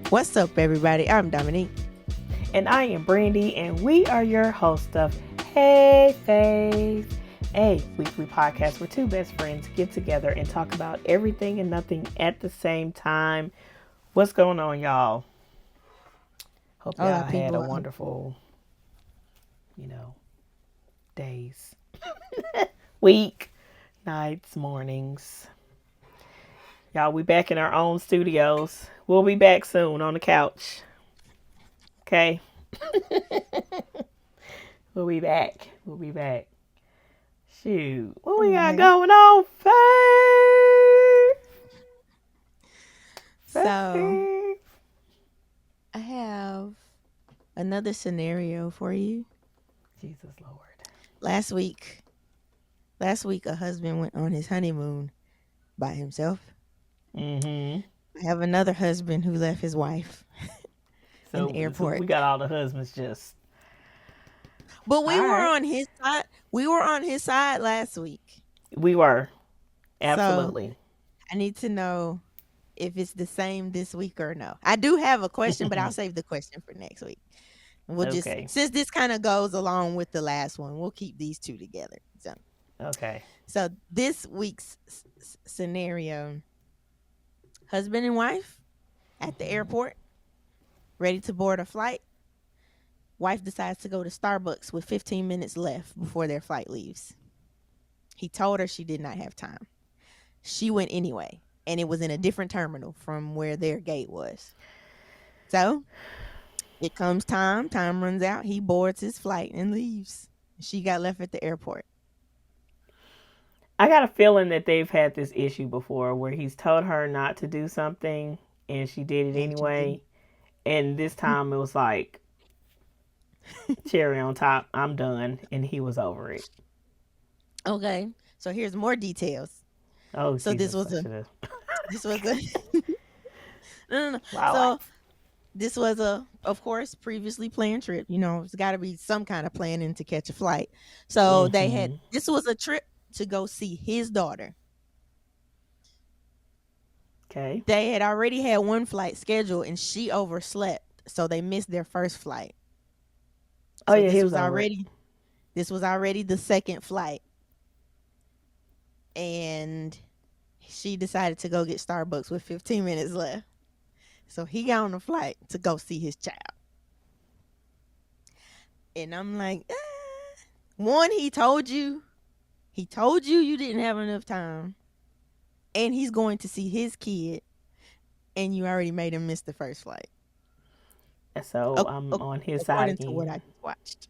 What's up, everybody? I'm Dominique. And I am Brandy, and we are your host of Hey Fave, a weekly podcast where two best friends get together and talk about everything and nothing at the same time. What's going on, y'all? Hope Hola, y'all had a people. wonderful, days, week, nights, mornings. Y'all, we back in our own studios. We'll be back soon on the couch. Okay? We'll be back. We'll be back. Shoot. What we got going on, Fave? So, I have another scenario for you. Jesus Lord. Last week, a husband went on his honeymoon by himself. Mm-hmm. I have another husband who left his wife in the So airport. we got all the husbands just. But we All were right. on his side. We were on his side last week. We were. So, Absolutely. I need to know if it's the same this week or no. I do have a question, but I'll save the question for next week. We'll just, Okay. since this kind of goes along with the last one, we'll keep these two together. Okay. So this week's scenario: husband and wife at the airport, ready to board a flight. Wife decides to go to Starbucks with 15 minutes left before their flight leaves. He told her she did not have time. She went anyway, and it was in a different terminal from where their gate was. So it comes time runs out. He boards his flight and leaves. She got left at the airport. I got a feeling that they've had this issue before where he's told her not to do something and she did it And she anyway. And this time it was like cherry on top. I'm done. And he was over it. Okay. So here's more details. Oh, So Jesus. this was a no. Wow. So this was of course, previously planned trip. You know, it's got to be some kind of planning to catch a flight. So this was a trip to go see his daughter. Okay. They had already had one flight scheduled and she overslept. So they missed their first flight. Oh, yeah, he was already. This was already the second flight. And she decided to go get Starbucks with 15 minutes left. So he got on the flight to go see his child. And I'm like, one, he told you you didn't have enough time. And he's going to see his kid. And you already made him miss the first flight. So I'm on his side again. According to what I just watched.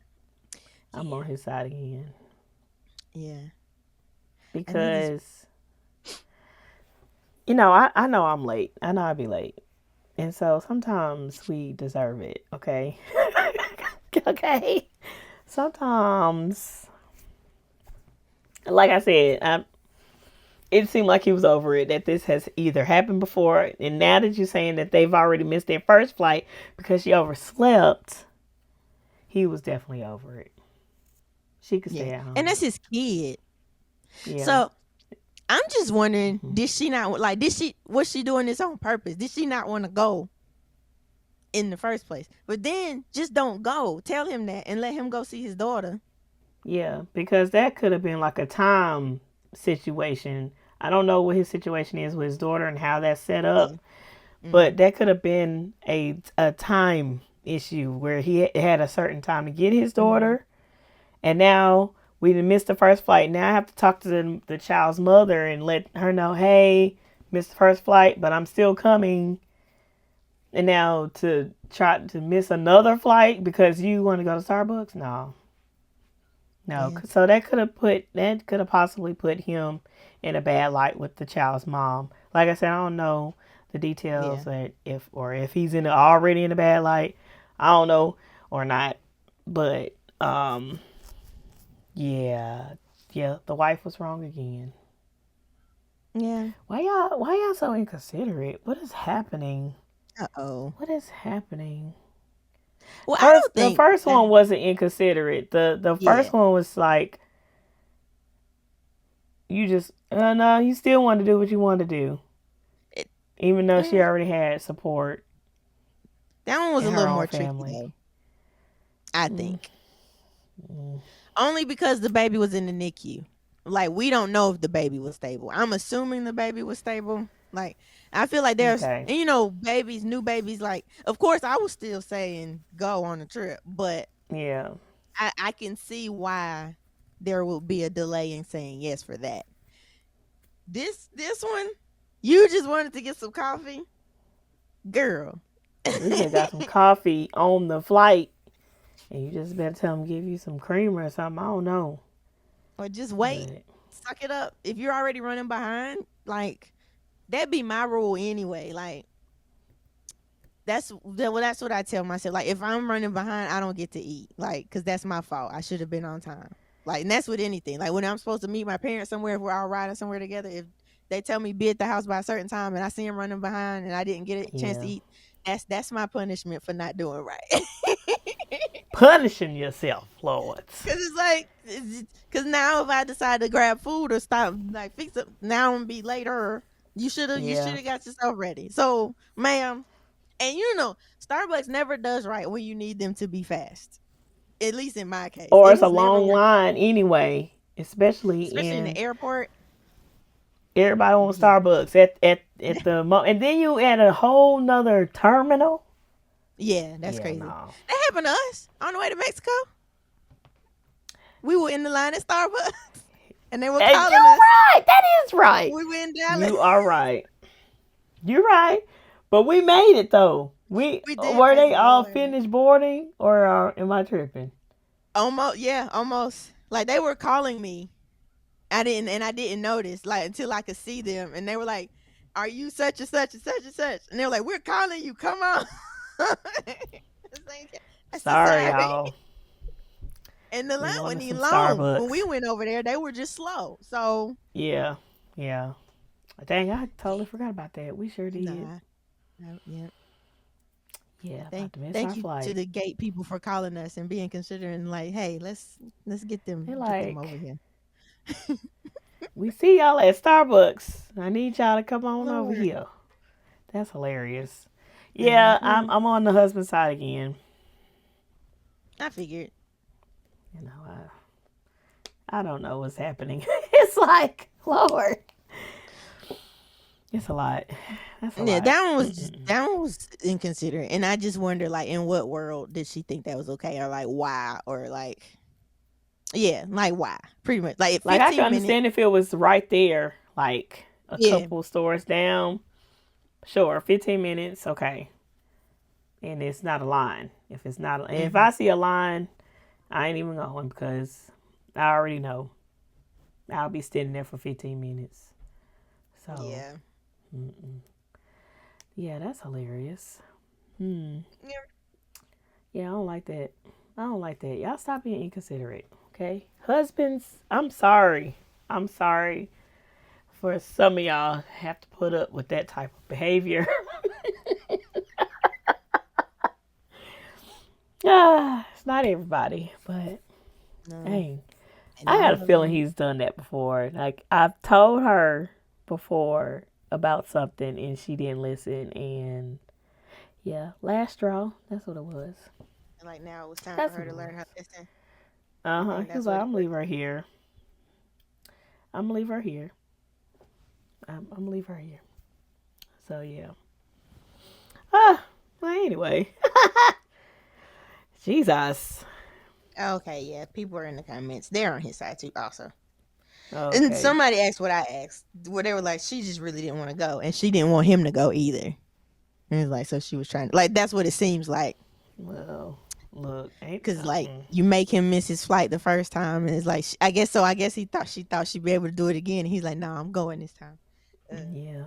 I'm on his side again. Yeah. Because, I know I'm late. I know I'll be late. And so sometimes we deserve it, okay? Okay? Sometimes, like I said, it seemed like he was over it, that this has either happened before, and now that you're saying that they've already missed their first flight because she overslept, he was definitely over it. She could stay at home. And that's his kid. Yeah. So I'm just wondering, was she doing this on purpose? Did she not want to go in the first place? But then just don't go. Tell him that and let him go see his daughter. Yeah, because that could have been like a time situation. I don't know what his situation is with his daughter and how that's set up, but that could have been a time issue where he had a certain time to get his daughter, and now we missed the first flight. Now I have to talk to the child's mother and let her know, hey, missed the first flight, but I'm still coming. And now to try to miss another flight because you want to go to Starbucks? No. Yeah. So that could have possibly put him in a bad light with the child's mom. Like I said, I don't know the details that if he's already in a bad light. I don't know or not. But yeah, the wife was wrong again. Yeah. Why y'all so inconsiderate? What is happening? What is happening? Well, I don't think the first one wasn't inconsiderate. The first one was like, you just no, you still want to do what you want to do, even though she already had support. That one was a in her little own more tricky family. though, I Mm, think. mm, Only because the baby was in the NICU. Like, we don't know if the baby was stable. I'm assuming the baby was stable. Like, I feel like there's, okay. and babies, new babies, like, of course, I was still saying go on a trip, but Yeah. I can see why there will be a delay in saying yes for that. This one, you just wanted to get some coffee, girl. You could have got some coffee on the flight, and you just better tell them give you some creamer or something. I don't know, Or just wait, but suck it up. If you're already running behind, like, that'd be my rule anyway. Like, that's what I tell myself. Like, if I'm running behind, I don't get to eat. Like, because that's my fault. I should have been on time. Like, and that's with anything. Like, when I'm supposed to meet my parents somewhere, if we're all riding somewhere together, if they tell me be at the house by a certain time and I see them running behind and I didn't get a chance to yeah, eat, that's my punishment for not doing right. punishing yourself, Lord. Cause it's like, cause now if I decide to grab food or stop, like fix it, now I'm gonna be later. You should Yeah, have got yourself ready. So, ma'am, and Starbucks never does right when you need them to be fast. At least in my case, or it it's a has never long worked out. line anyway, especially Especially in the in airport. everybody on Yeah, Starbucks at the and then you at a whole nother terminal. yeah, that's Yeah, crazy. no. That happened to us on the way to Mexico. We were in the line at Starbucks, and they were And calling you're us. right. That is right. We were in Dallas. You are right. You're right. But we made it though. We We did were praise they the all Lord. finished boarding or am I tripping? Almost, yeah, almost. Like, they were calling me. I didn't notice, like, until I could see them, and they were like, "Are you such and such and such and such?" And they were like, "We're calling you. Come on." I said, Sorry, "Sorry." y'all. And the We line wanted wasn't some even long. When we Starbucks. went over there, they were just slow. So, Yeah, yeah. Dang, I totally forgot about that. We sure did. nah, no, yeah. Yeah, about Thank to miss our thank you to flight. the gate people for calling us and being considering, like, hey, let's They get them like, over here. we see y'all at Starbucks. I need y'all to come on over Lord. here. That's hilarious. Yeah, Hmm. I'm on the husband side again. I figured. You know, I don't know what's happening. It's like, Lord, it's a lot. That's a Yeah, lot. Mm-mm. that one was inconsiderate, and I just wonder, like, in what world did she think that was okay, or like why, or like, yeah, like why? Pretty much, like, Like I can 15 minutes. understand if it was right there, like a Yeah. couple stores down. Sure, 15 minutes, okay. And it's not a line. If it's not, and if Hmm. I see a line, I ain't even going because I already know I'll be standing there for 15 minutes. So, Yeah. mm-mm. Yeah, that's hilarious. Hmm. Yeah. Yeah, I don't like that. I don't like that. Y'all stop being inconsiderate, okay? Husbands, I'm sorry. I'm sorry for some of y'all have to put up with that type of behavior. It's not everybody, but No, dang. and I got all a of feeling them. he's done that before. Like I've told her before about something and she didn't listen and yeah, last straw. That's what it was. Like, now it was time for That's her what to it learn was. her lesson. You Uh-huh. think He was that's like, what it I'm gonna was? leave her here. I'm gonna leave her here. I'm gonna leave her here. So yeah. Ah, well anyway. Jesus. Okay, yeah. People are in the comments. They're on his side too, also. And Okay. somebody asked what I asked. Where they were like, she just really didn't want to go, and she didn't want him to go either. And it's like, so she was trying to, like, that's what it seems like. Well, look, ain't Cause, like, you make him miss his flight the first time, and it's like, I guess so. I guess she thought she'd be able to do it again. And he's like, no, I'm going this time. yeah.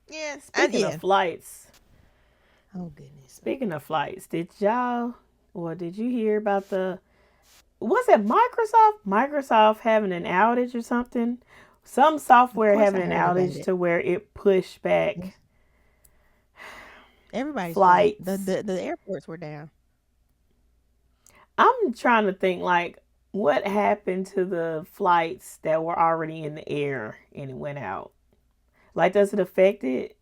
Yeah, Speaking of yeah. flights, Oh goodness. did y'all or did you hear about the was it Microsoft? Microsoft having an outage or something? Some Of software course, I having an heard about outage it. to where it pushed Yes. back Everybody's flight. flights. The airports were down. I'm trying to think like what happened to the flights that were already in the air and it went out? Like does it affect it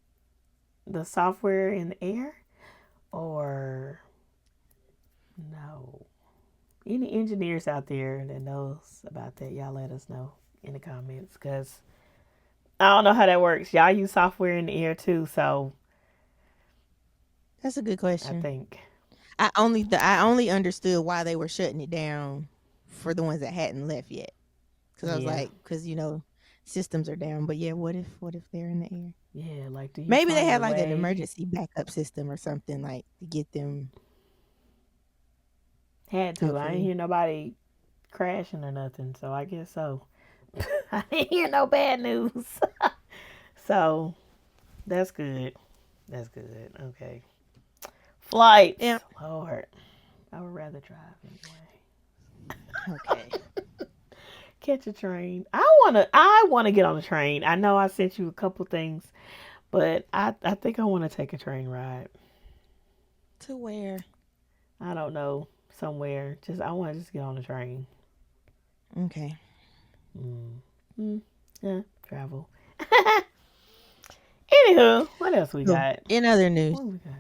the software in the air? Or no. Any engineers out there that knows about that, y'all let us know in the comments, because I don't know how that works. Y'all use software in the air too, so That's a good I question. think. I only understood why they were shutting it down for the ones that hadn't left yet. Because I was Yeah. like, because systems are down. But yeah, what if they're in the air? Yeah, like, do you Maybe they find a had like an way? emergency backup system or something like to get them. Had to. I ain't Hopefully, hear nobody crashing or nothing, so I guess so. I didn't hear no bad news. So that's good. That's good. Okay. yeah. Flights. Lord. I would rather drive Okay. anyway. Catch a train. I wanna get on a train. I know I sent you a couple things, but I think I wanna take a train ride. To where? I don't know. Somewhere. I wanna just get on a train. Okay. Mm. Mm. Yeah, travel. Anywho, what else we So, got? in other news, What we got?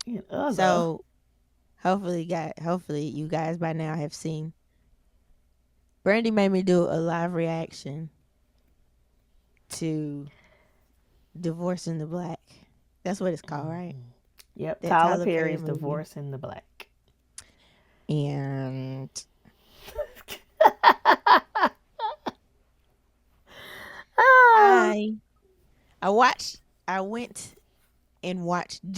In other. so hopefully you guys by now have seen. Brandy made me do a live reaction to Divorce in the Black. That's what it's called, right? Mhm. Yep, That Tyler Tyler Perry Perry's movie. Divorce in the Black. And Ah. I I went and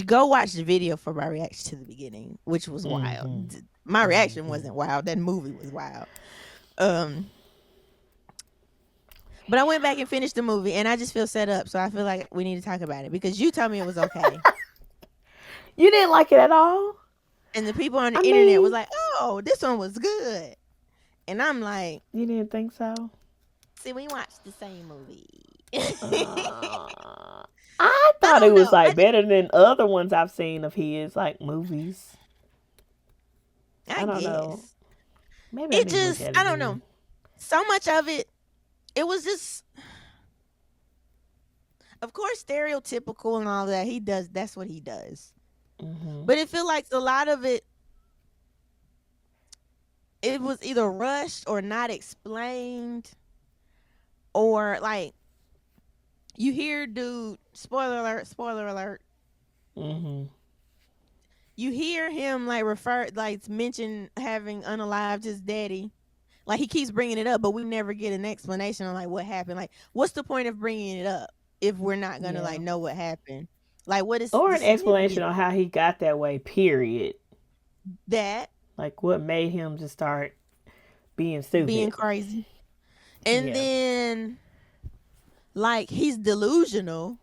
go watch the video for my reaction to the beginning, which was wild. Mhm. My reaction Mhm. wasn't wild. That movie was wild. Um, but I went back and finished the movie, and I just feel set up. So I feel like we need to talk about it because you told me it was okay, You didn't like it at all? and the people on I the internet was mean, like, "Oh, this one was good," and I'm like, you didn't think so? "See, we watched the same movie." Uh, I I thought it don't was know. like better than other ones I've seen of his, like movies. I I don't know. guess Maybe I it need to look just at it I don't again. know. So much of it, it was just, of course, stereotypical and all that. He does. That's what he does. Mhm. But it feel like a lot of it, it was either rushed or not explained, or like you hear, dude. Spoiler alert! Spoiler alert! Mhm. You hear him like refer, like mention having unalived his daddy. Like he keeps bringing it up, but we never get an explanation on like what happened. Like, what's the point of bringing it up if we're not gonna like Yeah. know what happened? Like, what is Or the an explanation significance on how he got that way. Period. of that Like what made him just start being being stupid. crazy? And Yeah. then like he's delusional.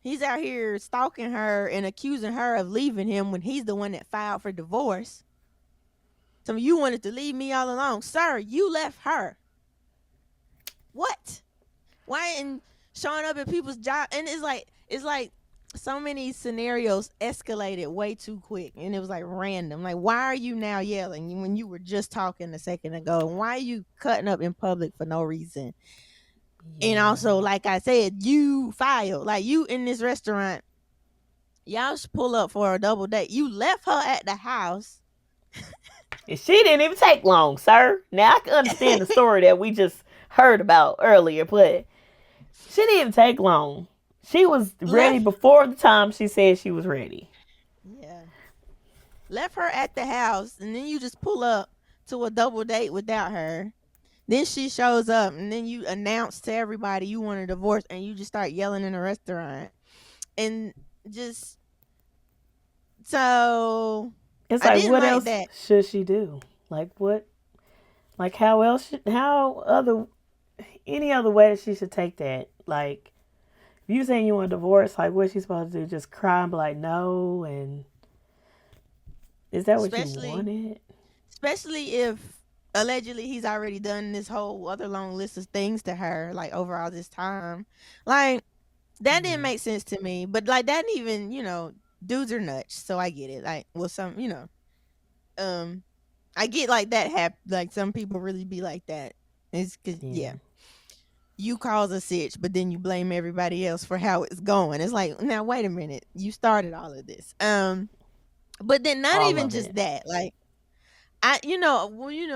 He's out here stalking her and accusing her of leaving him when he's the one that filed for divorce. So you wanted to leave me all along, sir. You left her. What? Why and showing up at people's job, and it's like so many scenarios escalated way too quick, and it was like random. Like, why are you now yelling when you were just talking a second ago? And why are you cutting up in public for no reason? And also, Yeah. like I said, you filed, like you in this restaurant, y'all should pull up for a double date. You left her at the house. And she didn't even take long, sir. Now I can understand the story that we just heard about earlier, but she didn't even take long. She was ready left before the time she said she was ready. Yeah, left her at the house, and then you just pull up to a double date without her. Then she shows up, and then you announce to everybody you want a divorce, and you just start yelling in a restaurant, and just so It's I like, didn't what like else that. should she do? Like, what? Like, how else? Any other way that she should take that? Like, if you saying you want a divorce, like, what's she supposed to do? Just cry and be like, no? And is that what you Especially, wanted? especially if allegedly he's already done this whole other long list of things to her, like over all this time. Like that didn't Yeah. make sense to me. But like that didn't even, dudes are nuts, so I get it. Like, well, um, I get like that like some people really be like that. It's cause Yeah. yeah, you cause a sitch, but then you blame everybody else for how it's going. It's like, now wait a minute, you started all of this. But then not All even of just it. that. Like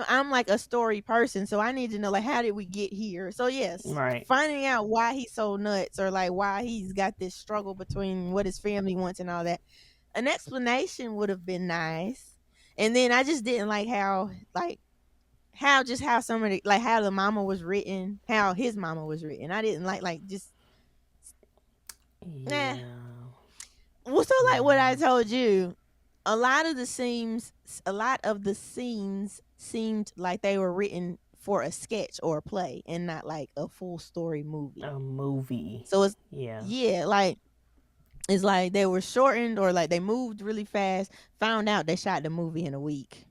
I'm like a story person, so I need to know like how did we get here? So yes, Right. finding out why he's so nuts or like why he's got this struggle between what his family wants and all that. An explanation would have been nice. And then I just didn't like how somebody like how the mama was written, how his mama was written. I didn't like just nah. Yeah. Well, so like what I Yeah. told you, a lot of the scenes seemed like they were written for a sketch or a play and not like a full story movie. A movie. So it's Yeah. yeah, like it's like they were shortened or like they moved really fast. Found out they shot the movie in a week.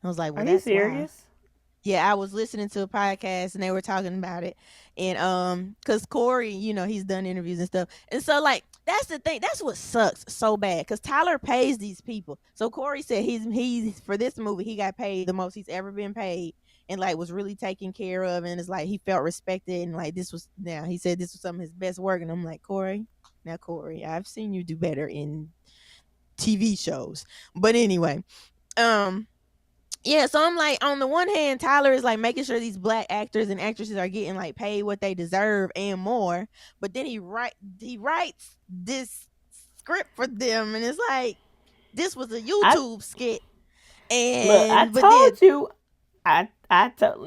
I was like, Are well, you that's why. serious? Yeah, I was listening to a podcast and they were talking about it. And cuz Cory, he's done interviews and stuff. And so like that's the thing. That's what sucks so bad cuz Tyler pays these people. So Cory said he's for this movie he got paid the most he's ever been paid and like was really taken care of and it's like he felt respected and like this was now he said this was some of his best work and I'm like, Cory, I've seen you do better in TV shows. But anyway, um yeah, so I'm like, on the one hand, Tyler is like making sure these black actors and actresses are getting like paid what they deserve and more. But then he writes this script for them, and it's like this was a I YouTube skit, look. I and but then told you.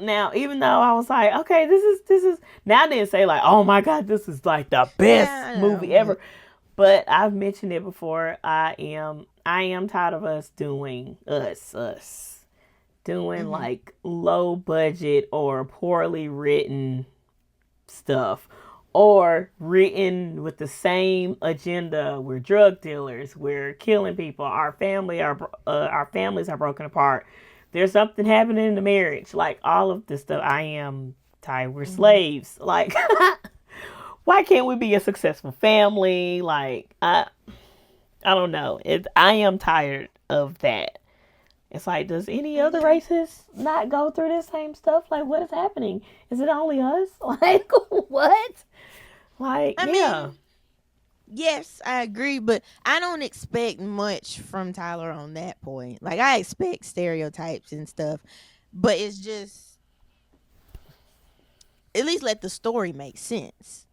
Now, even though I was like, okay, this is now I didn't say like, oh my god, this is like the best yeah, I movie know, ever. But I've mentioned it before. I am tired of us doing hmm like low budget or poorly written stuff or written with the same agenda. We're drug dealers, we're killing people, our families are broken apart, there's something happening in the marriage, like all of this stuff. I am tired. We're hmm slaves, like why can't we be a successful family? Like I don't know, I am tired of that. It's like, does any other yeah. races not go through this same stuff? Like, what is happening? Is it only us? Like, what? Like, I yeah, mean, yes, I agree, but I don't expect much from Tyler on that point. Like, I expect stereotypes and stuff, but it's just at least let the story make sense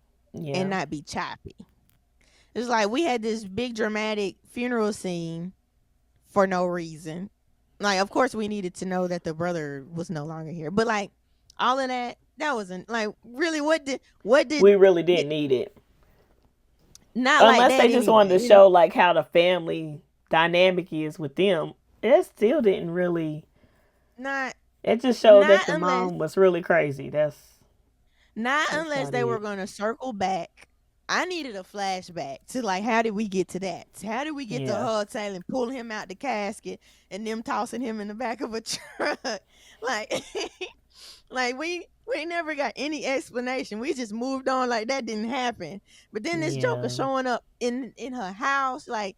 and yeah. not be choppy. It's like we had this big dramatic funeral scene for no reason. Like, of course, we needed to know that the brother was no longer here, but like all of that wasn't like really We really didn't need it. not like Unless that they just wanted anyway. to show, like, how the family dynamic is with them. It still didn't really. Not It just showed that not the unless mom was really crazy. not That's unless about they were it. gonna circle back. I needed a flashback to like how did we get to that? How did we get to Yeah. her and pulling him out the casket and them tossing him in the back of a truck? Like like we never got any explanation. We just moved on like that didn't happen. But then this Joker Yeah. showing up in her house, like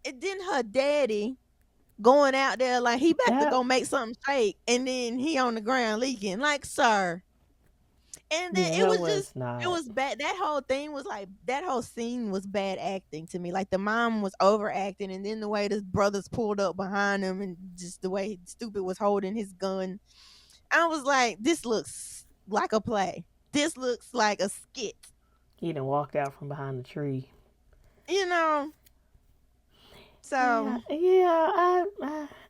and then her daddy going out there like he about to That. go make something shake, and then he on the ground leaking. Like, sir, and then Yeah. it That was just was it not. was bad. That whole thing was like that whole scene was bad acting to me. Like the mom was overacting, and then the way the brothers pulled up behind him, and just the way stupid was holding his gun. I was like, this looks like a play. This looks like a skit. He done walked out from behind the tree. You know. Yeah. So Yeah.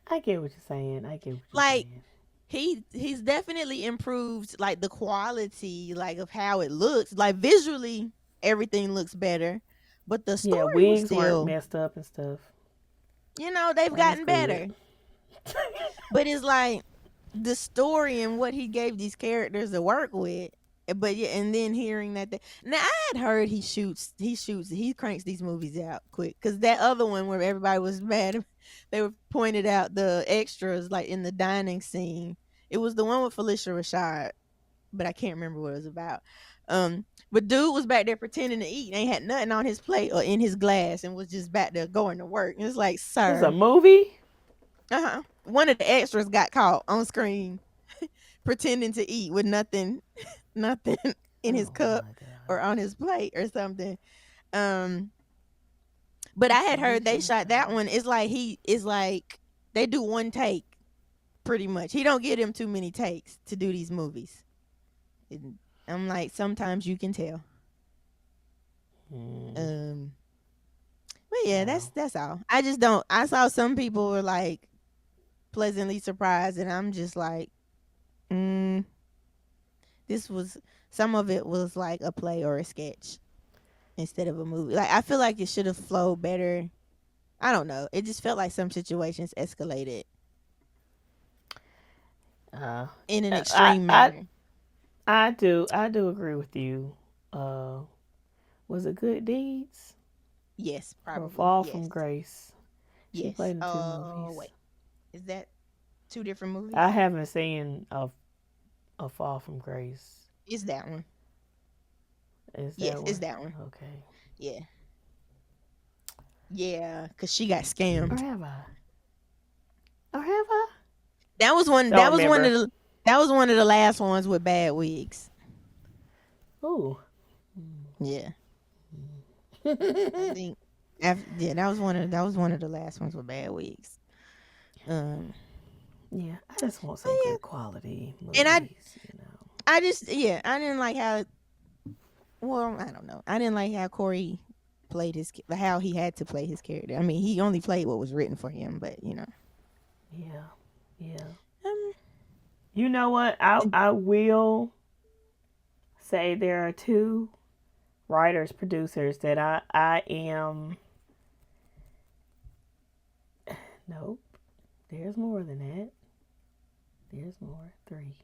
I get what you're saying. I get what you're like saying. he's definitely improved like the quality like of how it looks. Like visually, everything looks better, but the Yeah. story was Wigs weren't still, messed up and stuff. they've That was gotten good. better. But it's like the story and what he gave these characters to work with. But yeah, and then hearing that now I had heard he cranks these movies out quick because that other one where everybody was mad, they were pointed out the extras like in the dining scene. It was the one with Felicia Rashad, but I can't remember what it was about. But dude was back there pretending to eat and ain't had nothing on his plate or in his glass and was just back there going to work. And it's like, This is a sir, movie. one of the extras got caught on screen pretending to eat with nothing, nothing in his Oh cup my or god. on his plate or something. Um, But I had heard they Felicia. shot that one. It's like he is like they do one take, pretty much. He don't give them too many takes to do these movies. And I'm like, sometimes you can tell. Um, but yeah, Wow. that's all. I just don't. I saw some people were like pleasantly surprised, and I'm just like, mm, this was some of it was like a play or a sketch instead of a movie. Like I feel like it should have flowed better. I don't know. It just felt like some situations escalated Uh, in an I extreme I manner. I do agree with you. Was it Good Deeds Yes, or probably. Fall Yes. from Grace? She Yes. played in two movies. Wait. Is that two different I movies? haven't seen a Fall from Grace. Is that one? Is Yes, that it's one? that one. Okay. Yeah. Yeah, cuz she got Or scammed. have I? Or have I? That was one Don't remember. that was one of the last ones with bad wigs. Ooh. Yeah. I think yeah, that was one of the last ones with bad wigs. Um Yeah, I just want but some yeah. good quality And movies. I just yeah, I didn't like how well, I don't know. I didn't like how Cory played how he had to play his character. I mean, he only played what was written for him, but you know. Yeah. Yeah. Um, You know what? I will say there are two writers, producers that I am. Nope. There's more than that. There's more. Three,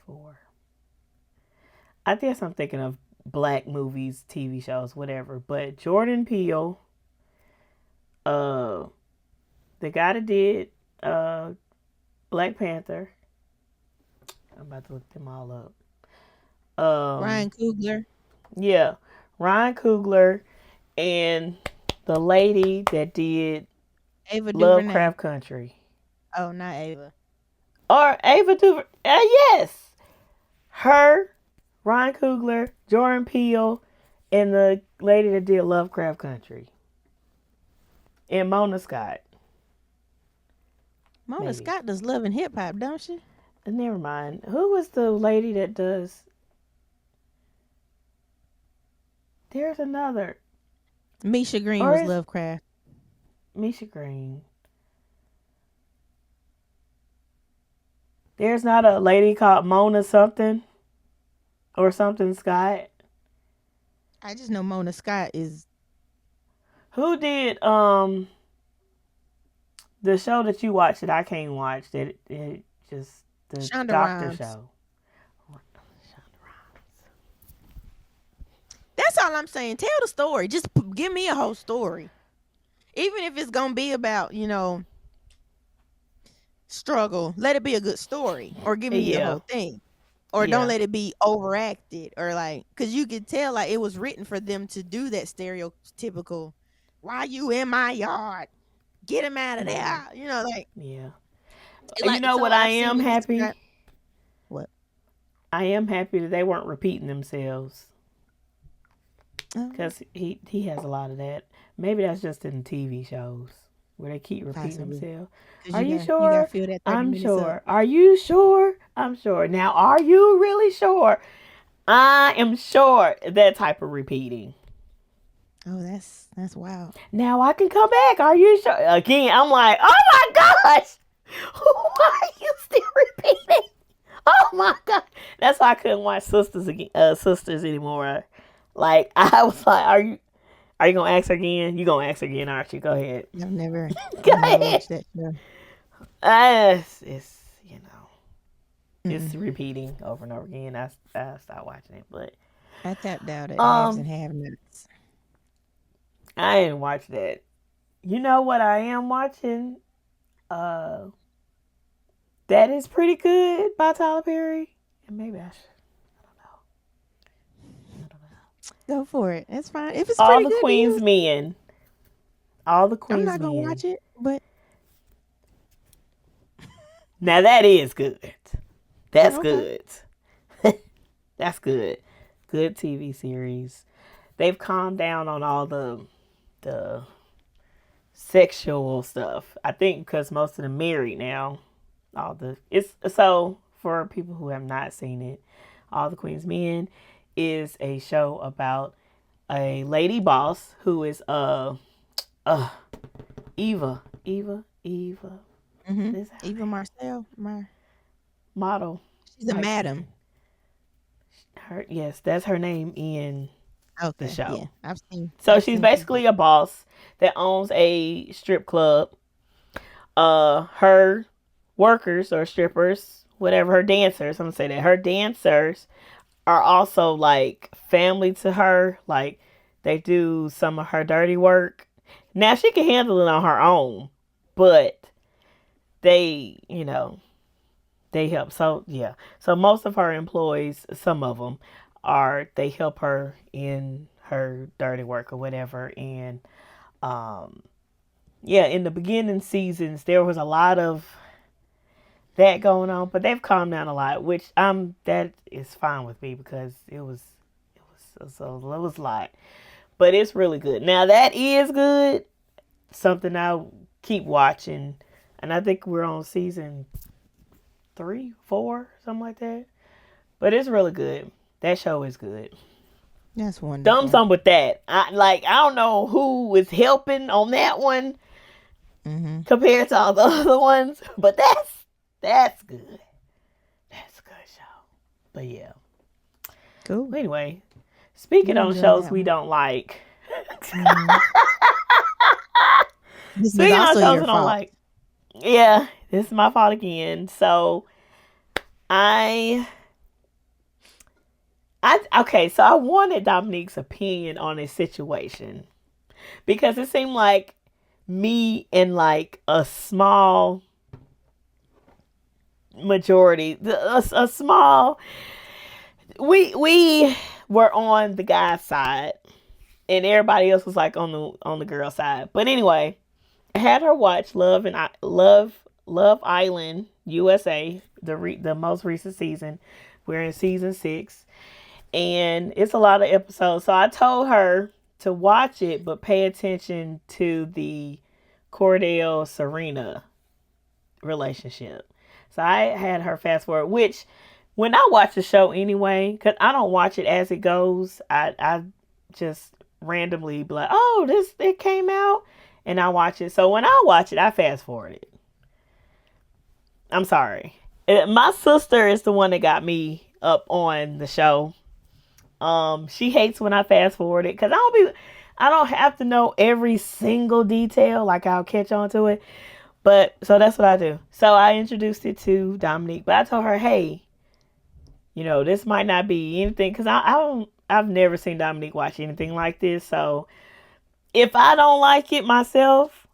four. I guess I'm thinking of black movies, TV shows, whatever. But Jordan Peele, uh, the guy that did Black Panther. I'm about to look them all up. Ryan Coogler, Yeah, Ryan Coogler and the lady that did Ava DuVernay. Lovecraft Country. Oh, not Ava. Or Ava DuVernay. Yes. Her, Ryan Coogler, Jordan Peele, and the lady that did Lovecraft Country. And Mona Scott. Mona Maybe. Scott does Love and Hip Hop, don't she? Never mind. Who was the lady that does. There's another. Misha Green Or was is Lovecraft. Misha Green. There's not a lady called Mona something or something Scott. I just know Mona Scott is Who did the show that you watched that I can't watch that it just the Shonda doctor Rhimes. show. That's all I'm saying. Tell the story. Just give me a whole story. Even if it's gonna be about, struggle, let it be a good story. Or give me the Yeah, whole thing. Or don't yeah, let it be overacted. Or like, cause you could tell like it was written for them to do that stereotypical, why you in my yard? Get him out of there. Like yeah. You like know so what? I I've seen am it happy. described. What? I am happy that they weren't repeating themselves Oh, because he has a lot of that. Maybe that's just in TV shows where they keep repeating possibly. themselves. Cause Are you you gotta sure? fill that 30 I'm minutes up. sure. Are you sure? I'm sure. Now, are you really sure? I am sure. That type of repeating. Oh, that's wild. Now I can come back. Are you sure? Again, I'm like, oh my gosh, why are you still repeating? Oh my god, that's why I couldn't watch Sisters again. Sisters anymore. Like I was like, are you gonna ask her again? You gonna ask her again, aren't you? Go ahead. I've never Go I've never ahead. watched that show. It's it's Mm-mm. repeating over and over again. I stopped watching it, but I tapped out at haves and um, have nots. I didn't watch that. You know what I am watching? Uh, that is pretty good by Tyler Perry. And maybe I should. I don't know. Go for it. It's fine. If it's All pretty the good to Queen's you, Men. All the I'm Queen's not gonna Men. watch it. But Now that is good. That's okay. good. That's good. Good TV series. they've calmed down on all the sexual stuff. I think because most of them married now. All the it's so for people who have not seen it, All the Queen's Men is a show about a lady boss who is uh Eva. This Eva Marcel. model. She's a Like madam. her, yes, that's her name in the Okay, yeah, show. I've seen. So I've she's seen some. basically a boss that owns a strip club. Her workers or strippers, whatever, her dancers, I'm gonna say that her dancers are also like family to her. Like they do some of her dirty work. Now she can handle it on her own, but they, they help. So yeah, so most of her employees, some of them are they help her in her dirty work or whatever. And um, yeah, in the beginning seasons there was a lot of that going on, but they've calmed down a lot, which that is fine with me because it was a lot, but it's really good. Now that is good, something I'll keep watching, and I think we're on season 3, 4, something like that. But it's really good. That show is good. That's Thumbs wonderful. up with that. I don't know who is helping on that one Mm-hmm. compared to all the other ones, but that's good. That's a good show. But yeah. Cool. Anyway, You speaking on enjoyed shows that we one. don't like. Mm-hmm. This is Speaking on also shows your we don't fault. like. Yeah, this is my fault again. So I okay, so I wanted Dominique's opinion on a situation because it seemed like me and like a small majority, a small, we were on the guy's side, and everybody else was like on the girl side. But anyway, I had her watch Love Island USA, the most recent season. We're in season 6, and it's a lot of episodes. So I told her to watch it, but pay attention to the Kordell Serena relationship. So I had her fast forward, which when I watch the show anyway, because I don't watch it as it goes, I just randomly be like, oh, this it came out, and I watch it. So when I watch it, I fast forward it. I'm sorry. My sister is the one that got me up on the show. She hates when I fast forward it because I don't have to know every single detail. Like I'll catch on to it. But so that's what I do. So I introduced it to Dominique, but I told her, hey, this might not be anything because I've never seen Dominique watch anything like this. So if I don't like it myself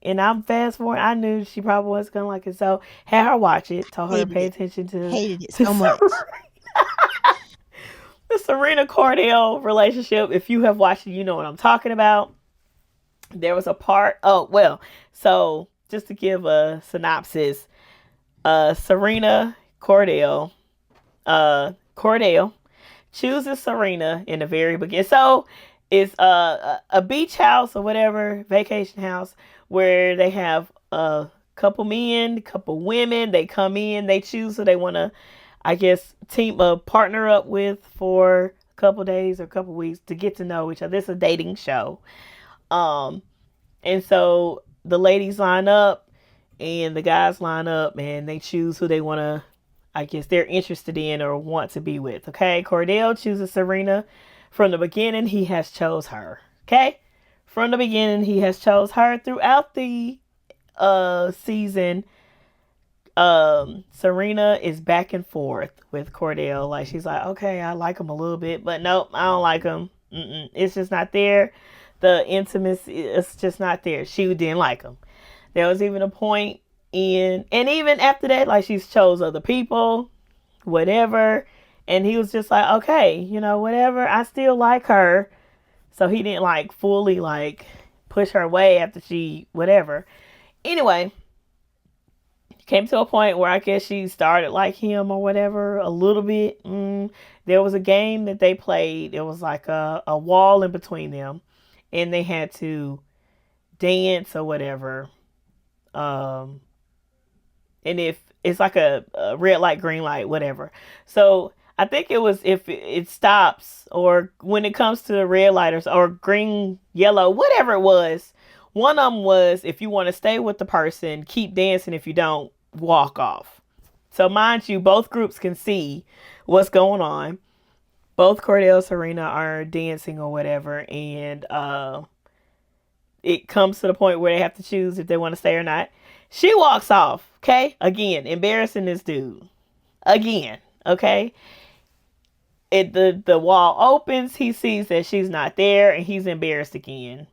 and I'm fast forward, I knew she probably wasn't gonna like it. So had her watch it, told her to Hated pay it. attention Hated it to so much. the Serena Cordell relationship. If you have watched it, you know what I'm talking about. There was a part. Oh well, so just to give a synopsis, Serena Cordell chooses Serena in the very beginning. So it's a beach house or whatever, vacation house, where they have a couple men, couple women. They come in, they choose who they want to, I guess, team a partner up with for a couple days or a couple weeks to get to know each other. It's a dating show. Um, and so the ladies line up and the guys line up and they choose who they want to, I guess, they're interested in or want to be with. Okay. Kordell chooses Serena. From the beginning, he has chose her. Okay. From the beginning, he has chose her throughout the season. Serena is back and forth with Kordell. Like she's like, okay, I like him a little bit, but nope, I don't like him. It's just not there. The intimacy is just not there. She didn't like him. There was even a point and even after that, like she's chose other people, whatever, and he was just like, okay, whatever. I still like her, so he didn't like fully like push her away after she whatever. Anyway, came to a point where I guess she started like him or whatever a little bit. There was a game that they played. It was like a wall in between them, and they had to dance or whatever. Um, and if it's like a red light, green light, whatever. So I think it was if it stops or when it comes to red lighters or green, yellow, whatever it was. One of them was if you want to stay with the person, keep dancing. If you don't, walk off. So mind you, both groups can see what's going on. Both Kordell and Serena are dancing or whatever, and it comes to the point where they have to choose if they want to stay or not. She walks off, okay? Again, embarrassing this dude. Again, okay? The wall opens, he sees that she's not there, and he's embarrassed again.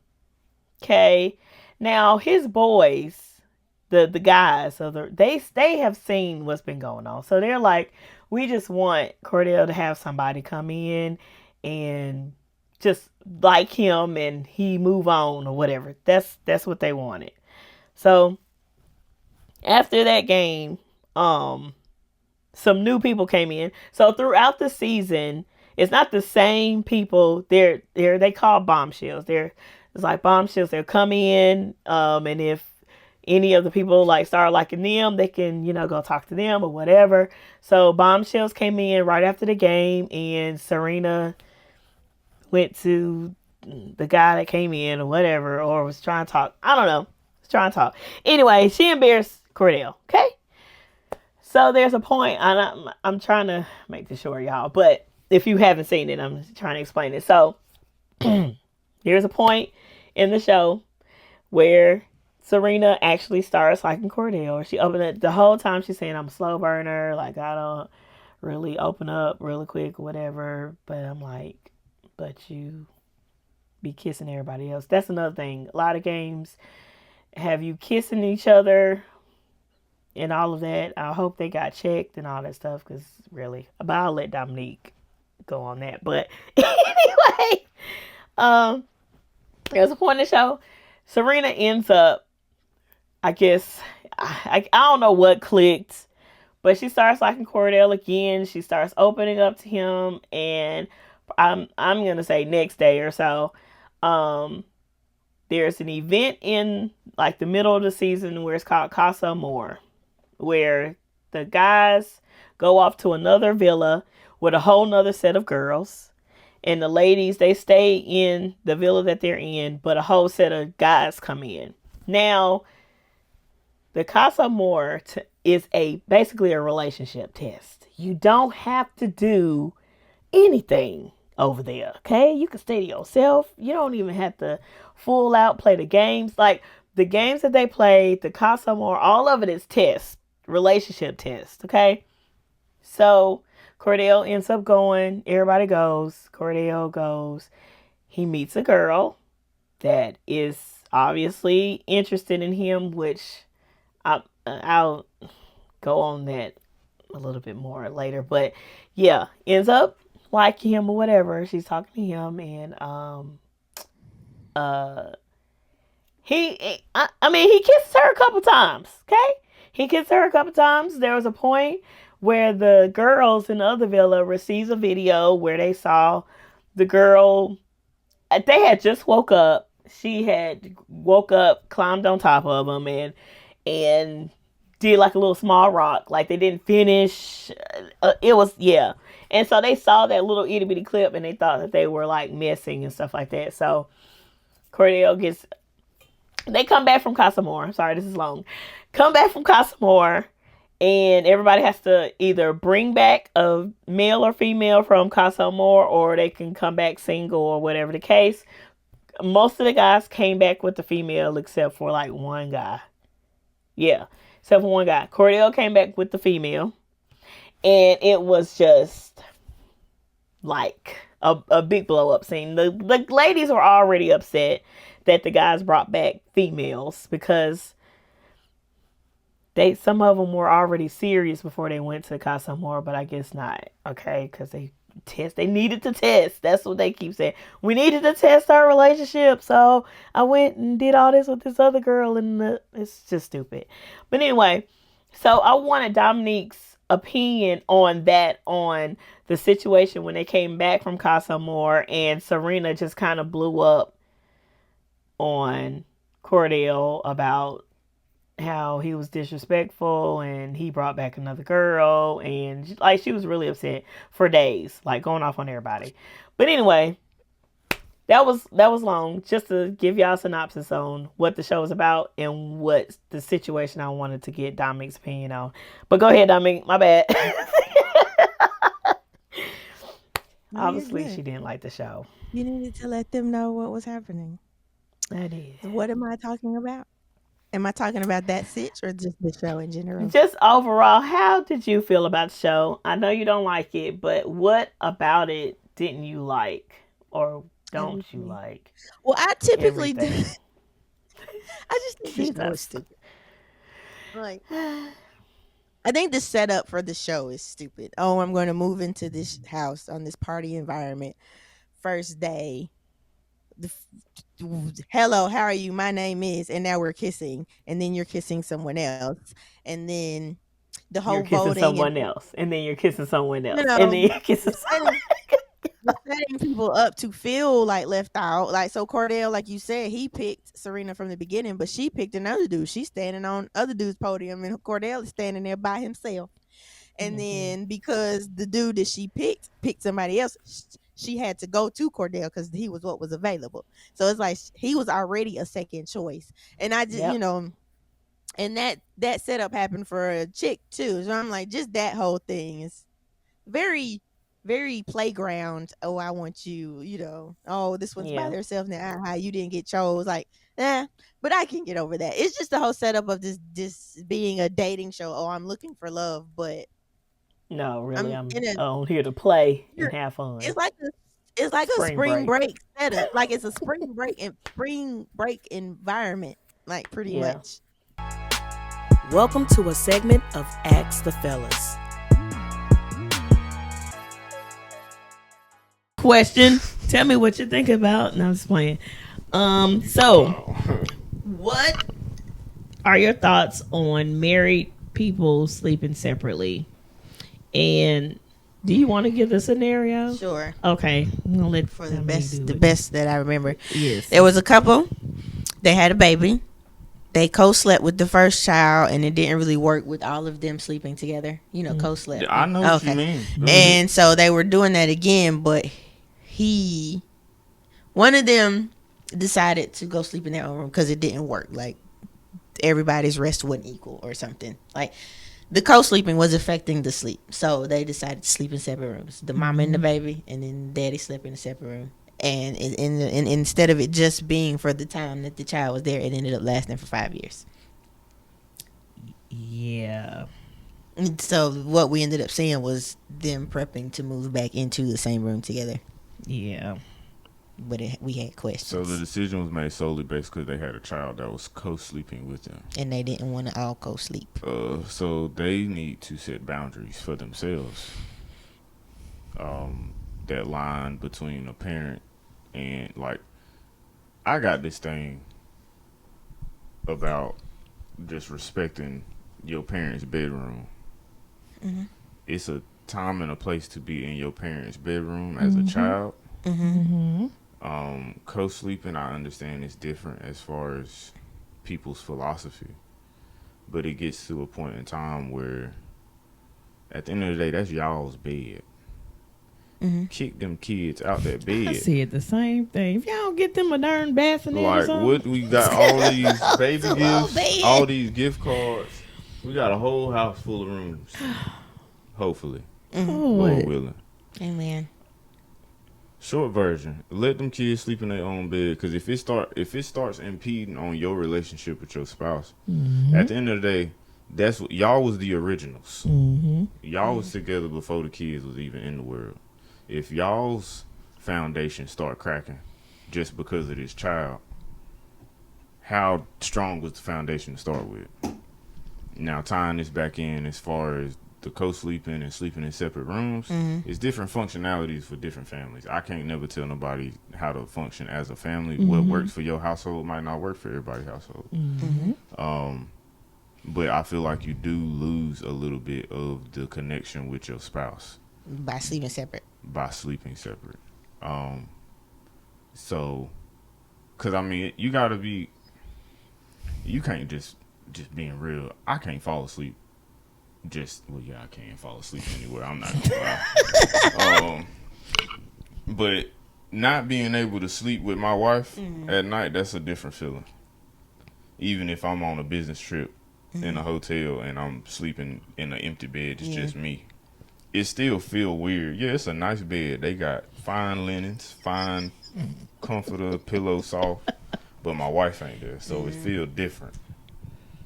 Okay? Now, his boys, the guys, so they have seen what's been going on. So they're like, we just want Kordell to have somebody come in and just like him and he move on or whatever. That's what they wanted. So after that game, some new people came in. So throughout the season, it's not the same people. They call bombshells. It's like bombshells. They'll come in, and if any of the people like start liking them, they can go talk to them or whatever. So bombshells came in right after the game, and Serena went to the guy that came in or whatever, or was trying to talk. I don't know. Was trying to talk. Anyway, she embarrassed Kordell. Okay. So there's a point, and I'm trying to make this short, y'all. But if you haven't seen it, I'm trying to explain it. So there's a point in the show where Serena actually starts liking Kordell. She opened it the whole time. She's saying I'm a slow burner, like I don't really open up really quick or whatever. But I'm like, but you be kissing everybody else. That's another thing. A lot of games have you kissing each other and all of that. I hope they got checked and all that stuff, because really, but I'll let Dominique go on that. But anyway, there's a point in the show. Serena ends up, I guess, I don't know what clicked, but she starts liking Kordell again. She starts opening up to him, and I'm gonna say next day or so, there's an event in like the middle of the season where it's called Casa Amor, where the guys go off to another villa with a whole nother set of girls, and the ladies, they stay in the villa that they're in, but a whole set of guys come in. Now, the Casa Amor is basically a relationship test. You don't have to do anything over there, okay? You can stay to yourself. You don't even have to full out play the games. Like the games that they play, the Casa Amor, all of it is test, relationship test, okay? So Kordell ends up going. Everybody goes. Kordell goes. He meets a girl that is obviously interested in him, which I'll go on that a little bit more later. But yeah, ends up liking him or whatever. She's talking to him, and he kissed her a couple times. Okay, he kissed her a couple times. There was a point where the girls in the other villa receives a video where they saw the girl. They had just woke up. She had woke up, climbed on top of him, and did like a little small rock. Like they didn't finish. It was, yeah. And so they saw that little itty bitty clip, and they thought that they were like messing and stuff like that. So Kordell they come back from Casa Amor. Sorry, this is long. Come back from Casa Amor, and everybody has to either bring back a male or female from Casa Amor, or they can come back single or whatever the case. Most of the guys came back with the female except for like one guy. Yeah, except for one guy. Kordell came back with the female, and it was just like a big blow up scene. The ladies were already upset that the guys brought back females, because some of them were already serious before they went to Casa Amor, but I guess not. Okay, because they needed to test. That's what they keep saying. We needed to test our relationship, so I went and did all this with this other girl, and it's just stupid. But anyway, So I wanted Dominique's opinion on that, on the situation when they came back from Casa Amor and Serena just kind of blew up on Kordell about how he was disrespectful and he brought back another girl, and like she was really upset for days, like going off on everybody. But anyway, that was long. Just to give y'all a synopsis on what the show is about and what the situation I wanted to get Dominique's opinion on. But go ahead, Dominique. My bad. No, you're Obviously, good. she didn't like the show. You needed to let them know what was happening. I did. What am I talking about? Am I talking about that sitch or just the show in general? Just overall, how did you feel about the show? I know you don't like it, but what about it didn't you like, or don't you Everything. like? Well, I typically do. Everything. I just think the She's show not. is stupid. Like, I think the setup for the show is stupid. Oh, I'm going to move into this house on this party environment. First day. The, hello, how are you? My name is, and now we're kissing, and then you're kissing someone else, and then the whole You're kissing voting and someone else, and then you're kissing someone you else, and know then you're kissing. setting people up to feel like left out. Like so Kordell, like you said, he picked Serena from the beginning, but she picked another dude. She's standing on other dude's podium and Kordell is standing there by himself. And then because the dude that she picked somebody else, she had to go to Kordell because he was what was available. So it's like he was already a second choice. And I just, Yep. and that setup happened for a chick too. So I'm like, just that whole thing is very, very playground. Oh, I want you, oh, this one's by Yeah. themselves now. You didn't get chose. Like, but I can get over that. It's just the whole setup of this being a dating show. Oh, I'm looking for love, but No, really, I'm I'm in a here to play and you're have fun. it's like a Spring spring break. break setup. Like it's a spring break environment, like pretty Yeah. much. Welcome to a segment of Ask the Fellas. Question. Tell me what you think about. No, I'm just playing. So, what are your thoughts on married people sleeping separately? And do you want to give the scenario? Sure. Okay, I'm gonna let For the Dominique do best, the it. best that I remember. Yes. There was a couple. They had a baby. They co-slept with the first child, and it didn't really work with all of them sleeping together. Co-slept. I know what you mean. And so they were doing that again, but one of them decided to go sleep in their own room because it didn't work. Like everybody's rest wasn't equal or something. Like the co-sleeping was affecting the sleep, so they decided to sleep in separate rooms. The mama and the baby, and then daddy slept in a separate room. And instead of it just being for the time that the child was there, it ended up lasting for 5 years. Yeah. And so what we ended up seeing was them prepping to move back into the same room together. Yeah. But we had questions. So the decision was made solely based because they had a child that was co-sleeping with them. And they didn't want to all co-sleep. So they need to set boundaries for themselves. That line between a parent and, like, I got this thing about just respecting your parents' bedroom. Mm-hmm. It's a time and a place to be in your parents' bedroom as a child. Mm-hmm. Co-sleeping, I understand, is different as far as people's philosophy, but it gets to a point in time where at the end of the day, that's y'all's bed. Mm-hmm. Kick them kids out that I bed. see it the same thing. If y'all don't get them a darn bassinet or Like, something. what we got, all these baby gifts, bed. all these gift cards. We got a whole house full of rooms. Hopefully, Lord willing. Amen. Short version: let them kids sleep in their own bed, because if it starts impeding on your relationship with your spouse, at the end of the day, that's what y'all was the originals. Y'all was together before the kids was even in the world. If y'all's foundation start cracking just because of this child, how strong was the foundation to start with? Now, tying this back in as far as the co-sleeping and sleeping in separate rooms, it's different functionalities for different families. I can't never tell nobody how to function as a family. What works for your household might not work for everybody's household. But I feel like you do lose a little bit of the connection with your spouse by sleeping separate. by sleeping separate. So, cause I mean, you gotta be. You can't just being real. I can't fall asleep. I can't fall asleep anywhere. I'm not gonna lie. But not being able to sleep with my wife at night, that's a different feeling. Even if I'm on a business trip in a hotel and I'm sleeping in an empty bed, it's just me. It still feel weird. Yeah, it's a nice bed. They got fine linens, fine comforter, pillow soft, but my wife ain't there, so it feel different.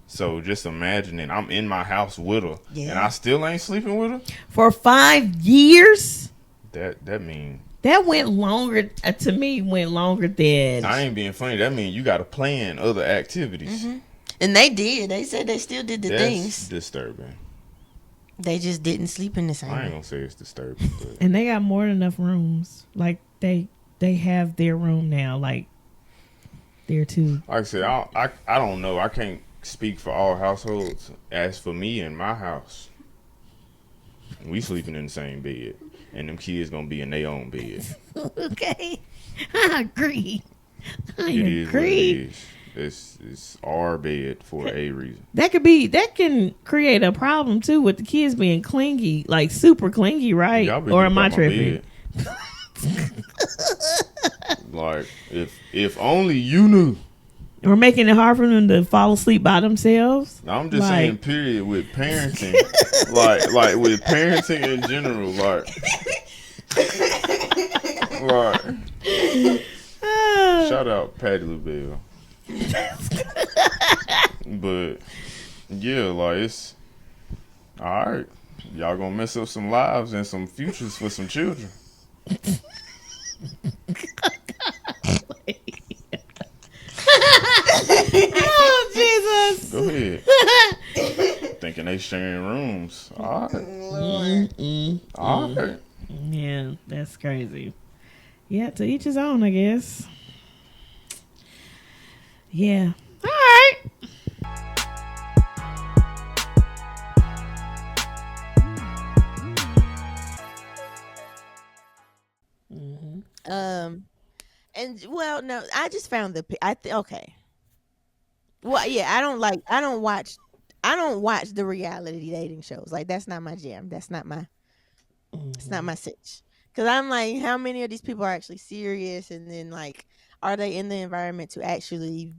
So just imagining I'm in my house with her and I still ain't sleeping with her. For 5 years. That mean that went longer to me. Went longer than I ain't being funny. That mean you got to plan other activities. And they did. They said they still did the That's things. disturbing. They just didn't sleep in the same. I ain't gonna say it's disturbing, but and they got more than enough rooms. Like they have their room now. Like they're too. like I said, I don't know. I can't speak for all households. As for me and my house, we sleeping in the same bed, and them kids gonna be in their own bed. Okay, I agree. I It is what it agree. is. It's our bed for a reason. That can create a problem too with the kids being clingy, like super clingy, right? Y'all been Or am I about my tripping? bed. Like if only you knew. Or making it hard for them to fall asleep by themselves. I'm just Like- saying, period, with parenting, like with parenting in general, like shout out Patty LaBelle. But yeah, like it's all right. Y'all gonna mess up some lives and some futures for some children. Oh Jesus! Go ahead. Thinking they sharing rooms. All right. All right. Yeah, that's crazy. Yeah, to each his own, I guess. Yeah. All right. And well, no, I just found okay. Well, yeah, I don't watch the reality dating shows. Like that's not my jam. That's not my it's not my sitch. Cuz I'm like, how many of these people are actually serious, and then like are they in the environment to actually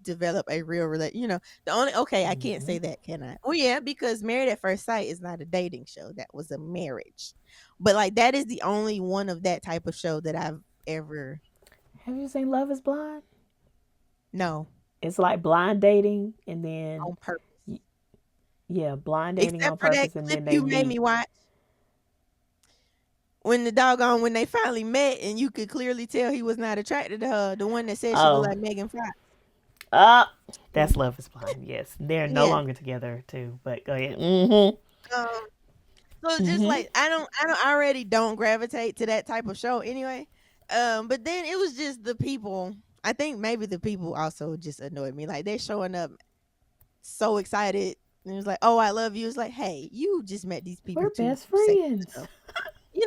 develop a real relation? The only I can't say that, can I? Well, yeah, because Married at First Sight is not a dating show. That was a marriage. But like that is the only one of that type of show that I've ever. Have you seen Love is Blind? No, It's like blind dating, and then on purpose. blind dating Except on for that purpose, and clip then they you made meet. me watch when they finally met, and you could clearly tell he was not attracted to her. The one that said she looked like Megan Fox. That's Love is Blind. Yes, they're no Yeah. longer together too. But go ahead. So it's just like I already don't gravitate to that type of show anyway. But then it was just the people. I think maybe the people also just annoyed me. Like they're showing up so excited, and it was like, "Oh, I love you." It's like, "Hey, you just met these people. We're 2 best seconds friends. ago."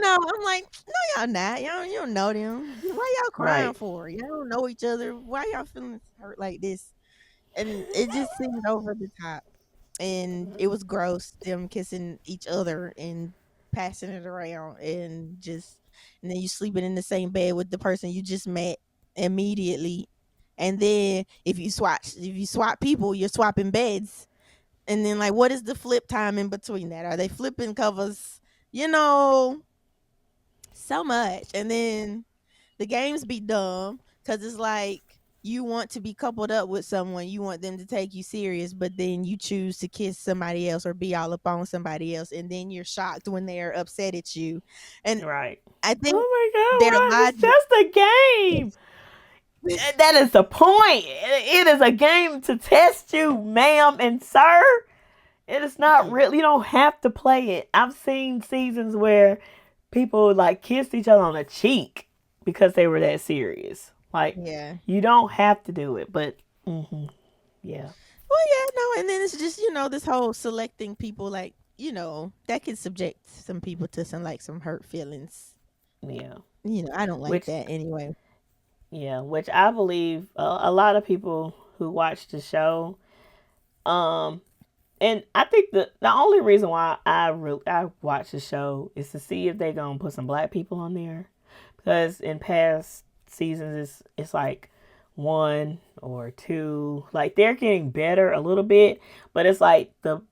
I'm like, "No, y'all not. You don't know them. Why y'all crying Right. for? Y'all don't know each other. Why y'all feeling hurt like this?" And it just seemed over the top. And it was gross, them kissing each other and passing it around, and then you sleeping in the same bed with the person you just met immediately. And then if you swap people, you're swapping beds. And then like, what is the flip time in between that? Are they flipping covers? So much. And then the games be dumb because it's like you want to be coupled up with someone, you want them to take you serious, but then you choose to kiss somebody else or be all up on somebody else, and then you're shocked when they're upset at you. And Right. I think Oh my their God! Ryan, it's logic. just a game. That is the point. It is a game to test you, ma'am and sir. It is not real. You don't have to play it. I've seen seasons where people like kissed each other on the cheek because they were that serious. Like, Yeah. you don't have to do it, but yeah. Well, yeah, no, and then it's just this whole selecting people, like that could subject some people to some hurt feelings. Yeah. I don't like Which that anyway. yeah, which I believe a lot of people who watch the show, um, and I think the only reason why I watch the show is to see if they're gonna put some black people on there, because in past seasons it's like one or two, like they're getting better a little bit, but it's like the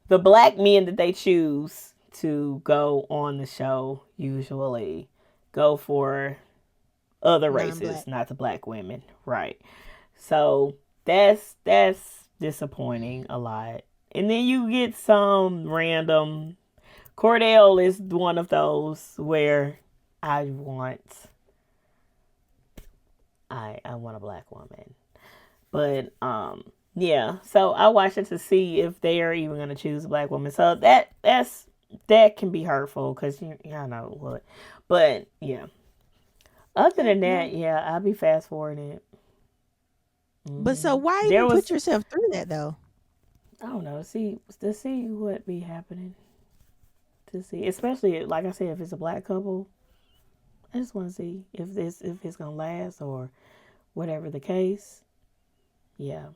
the black men that they choose to go on the show usually go for other races, Non-black. not the black women, right? So that's disappointing a lot. And then you get some random. Kordell is one of those where I want I want a black woman, but yeah. So I watch it to see if they are even gonna choose a black woman. So that can be hurtful because you know what, but yeah. Other Yeah, than no. that, yeah, I'll be fast forwarding it. But so why There even put was yourself through that though? I don't know, to see what be happening. To see, especially like I said, if it's a black couple, I just want to see if it's gonna last or whatever the case. Yeah,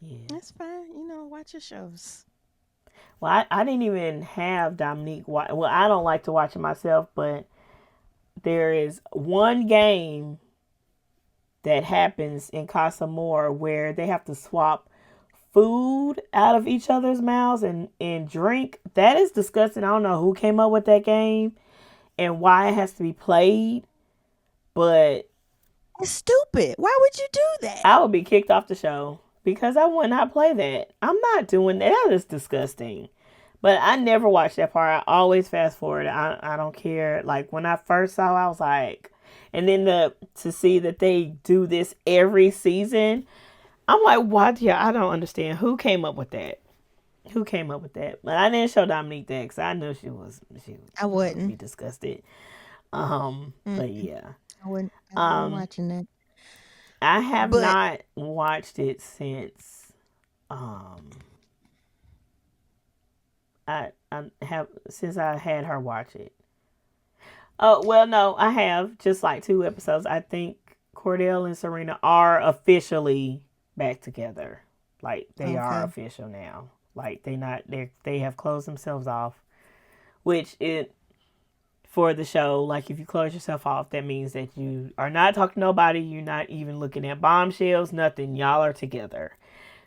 yeah. That's fine. Watch your shows. Well, I didn't even have Dominique watch. Well, I don't like to watch it myself, but there is one game that happens in Casa More where they have to swap food out of each other's mouths and drink. That is disgusting. I don't know who came up with that game and why it has to be played, but It's stupid. Why would you do that? I would be kicked off the show because I would not play that. I'm not doing that. That is disgusting. But I never watched that part. I always fast forward. I don't care. Like when I first saw, I was like, and then to see that they do this every season, I'm like, what? Yeah, I don't understand. Who came up with that? Who came up with that? But I didn't show Dominique that because I knew I she would be wouldn't. disgusted. Mm, But yeah. I wasn't Um, watching that. I have But not watched it since um I have since I had her watch it. Oh well, no, I have just like 2 episodes. I think Kordell and Serena are officially back together. Like they are okay. official now. Like they have closed themselves off, which it for the show. Like if you close yourself off, that means that you are not talking to nobody. You're not even looking at bombshells. Nothing. Y'all are together.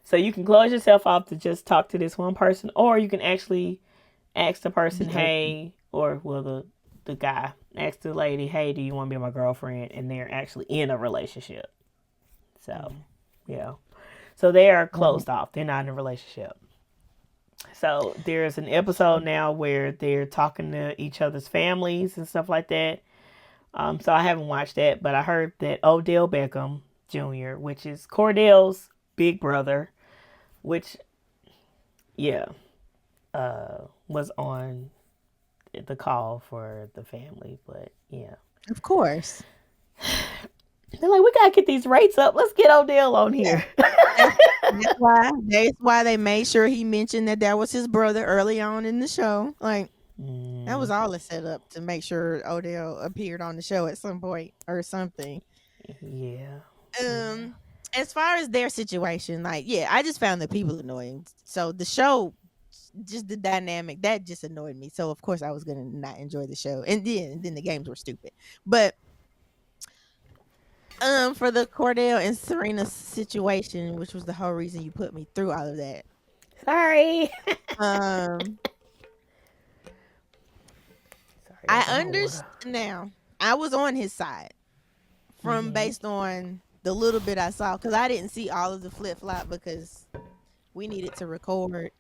So you can close yourself off to just talk to this one person, or you can actually ask the person, Be open. hey, or well the guy ask the lady, hey, do you want to be my girlfriend? And they're actually in a relationship. So Mm. yeah, so they are Right. closed off. They're not in a relationship. So there's an episode now where they're talking to each other's families and stuff like that. So I haven't watched that, but I heard that Odell Beckham Jr., which is Cordell's big brother, which yeah, was on the call for the family. But yeah, Of course. they're like, we gotta get these rates up. Let's get Odell on Yeah. here. That's why they made sure he mentioned that was his brother early on in the show. Like that mm, was all a setup to make sure Odell appeared on the show at some point or something. yeah, yeah, Um, as far as their situation, like yeah, I just found the people annoying. So the show, just the dynamic that just annoyed me. So of course I was gonna not enjoy the show, and then the games were stupid. But for the Cordell and Serena situation, which was the whole reason you put me through all of that. sorry. Um, Sorry, I got I my water. understand now. I was on his side from Mm-hmm. based on the little bit I saw because I didn't see all of the flip flop because we needed to record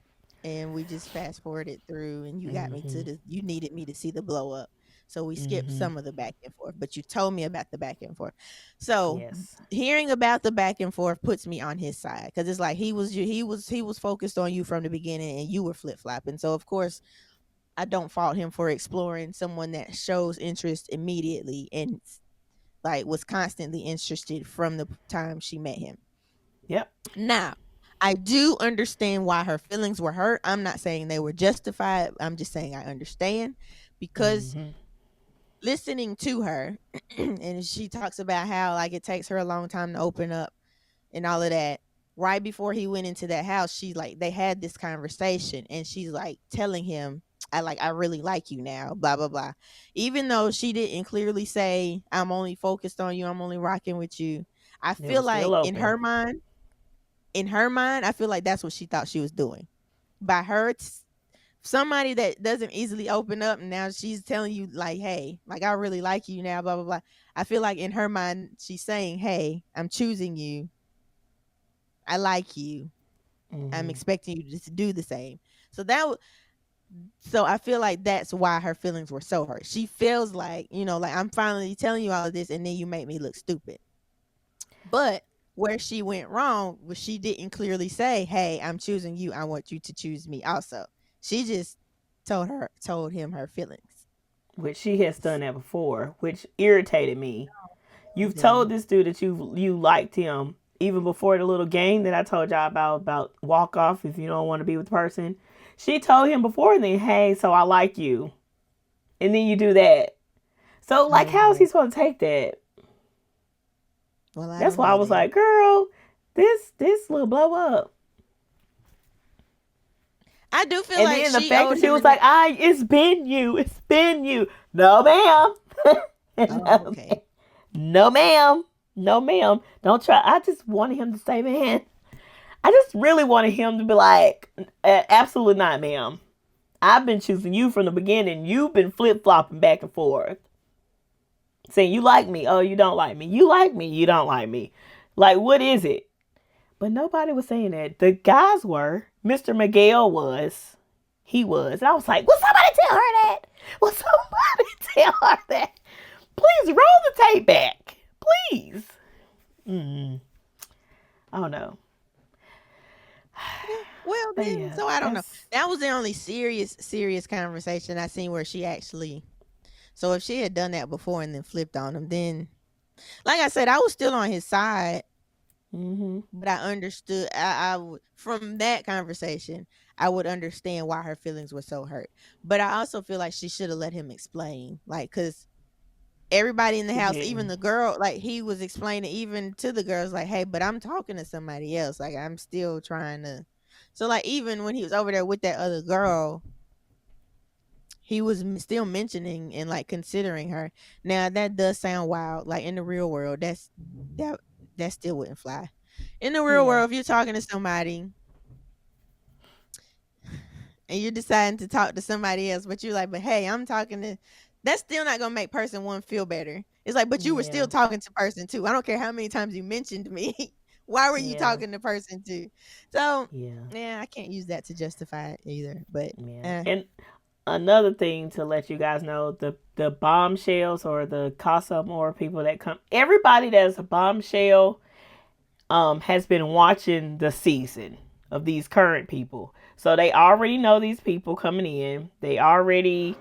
and we just fast forwarded through and Mm-hmm. you needed me to see the blow up. So we skipped Mm-hmm. some of the back and forth, but you told me about the back and forth. So Yes. hearing about the back and forth puts me on his side because it's like he was focused on you from the beginning and you were flip flopping. So of course I don't fault him for exploring someone that shows interest immediately and like was constantly interested from the time she met him. Yep. Now, I do understand why her feelings were hurt. I'm not saying they were justified. I'm just saying I understand because Mm-hmm. listening to her and she talks about how like it takes her a long time to open up and all of that. Right before he went into that house, she like they had this conversation and she's like telling him, I really like you now, blah blah blah. Even though she didn't clearly say I'm only focused on you, I'm only rocking with you. I It feel was like still open. in her mind, I feel like that's what she thought she was doing. By her somebody that doesn't easily open up and now she's telling you like, hey, like I really like you now, blah blah blah. I feel like in her mind she's saying, hey, I'm choosing you, I like you, I'm Mm-hmm. expecting you to do the same. So so I feel like that's why her feelings were so hurt. She feels like, like I'm finally telling you all of this and then you make me look stupid. But where she went wrong was she didn't clearly say, hey, I'm choosing you, I want you to choose me also. She just told him her feelings. Which she has done that before, which irritated me. You've Yeah. told this dude that you liked him even before the little game that I told y'all about walk off if you don't want to be with the person. She told him before then, hey, so I like you, and then you do that. So like, how is Mhm. he supposed to take that? Well, I That's don't why I know was then. like, girl, this little blow up. I do feel And like then the she fact owed that she him was an. like, it's been you. No, ma'am. no, Oh, ma'am. okay. No, ma'am. No, ma'am. Don't try. I just wanted him to say, man. I just really wanted him to be like, absolutely not, ma'am. I've been choosing you from the beginning. You've been flip flopping back and forth. Saying you like me. Oh, you don't like me. You like me. You don't like me. Like, what is it? But nobody was saying that. The guys were. Mr. Miguel was. He was. And I was like, will somebody tell her that? Will somebody tell her that? Please roll the tape back. Please. Mm. I don't know. Yeah. Well, But then, yeah, so I don't know. that's That was the only serious conversation I seen where she actually. So if she had done that before and then flipped on him, then, like I said, I was still on his side, mm-hmm. but I understood. From that conversation, I would understand why her feelings were so hurt. But I also feel like she should have let him explain, like, because everybody in the She house, even didn't. the girl, like he was explaining even to the girls, like, hey, but I'm talking to somebody else. Like I'm still trying to. So like even when he was over there with that other girl, he was still mentioning and like considering her. Now that does sound wild. Like in the real world, that that still wouldn't fly. In the real Yeah. world, if you're talking to somebody and you're deciding to talk to somebody else, but you're like, but hey, I'm talking to, that's still not gonna make person one feel better. It's like, but you were still Yeah. talking to person two. I don't care how many times you mentioned me. Why were you Yeah. talking to person two? So Yeah. yeah, I can't use that to justify it either. But Yeah. And another thing to let you guys know, the bombshells or the Casa More people that come, everybody that's a bombshell has been watching the season of these current people. So they already know these people coming in. They already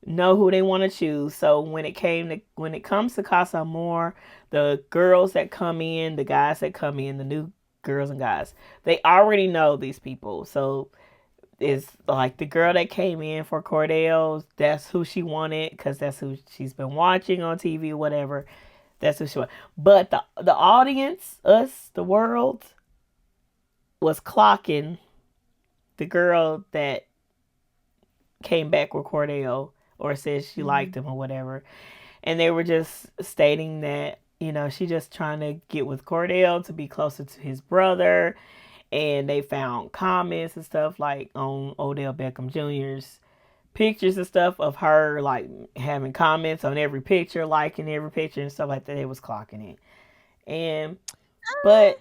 know who they want to choose. So when it comes to Casa More, the girls that come in, the guys that come in, the new girls and guys, they already know these people. So it's like the girl that came in for Kordell, that's who she wanted because that's who she's been watching on TV or whatever. That's who she wanted. But the audience, us, the world, was clocking the girl that came back with Kordell or said she liked mhm. him or whatever. And they were just stating that, she just trying to get with Kordell to be closer to his brother. And they found comments and stuff like on Odell Beckham Jr.'s pictures and stuff of her like having comments on every picture, liking every picture and stuff like that. They was clocking it. And but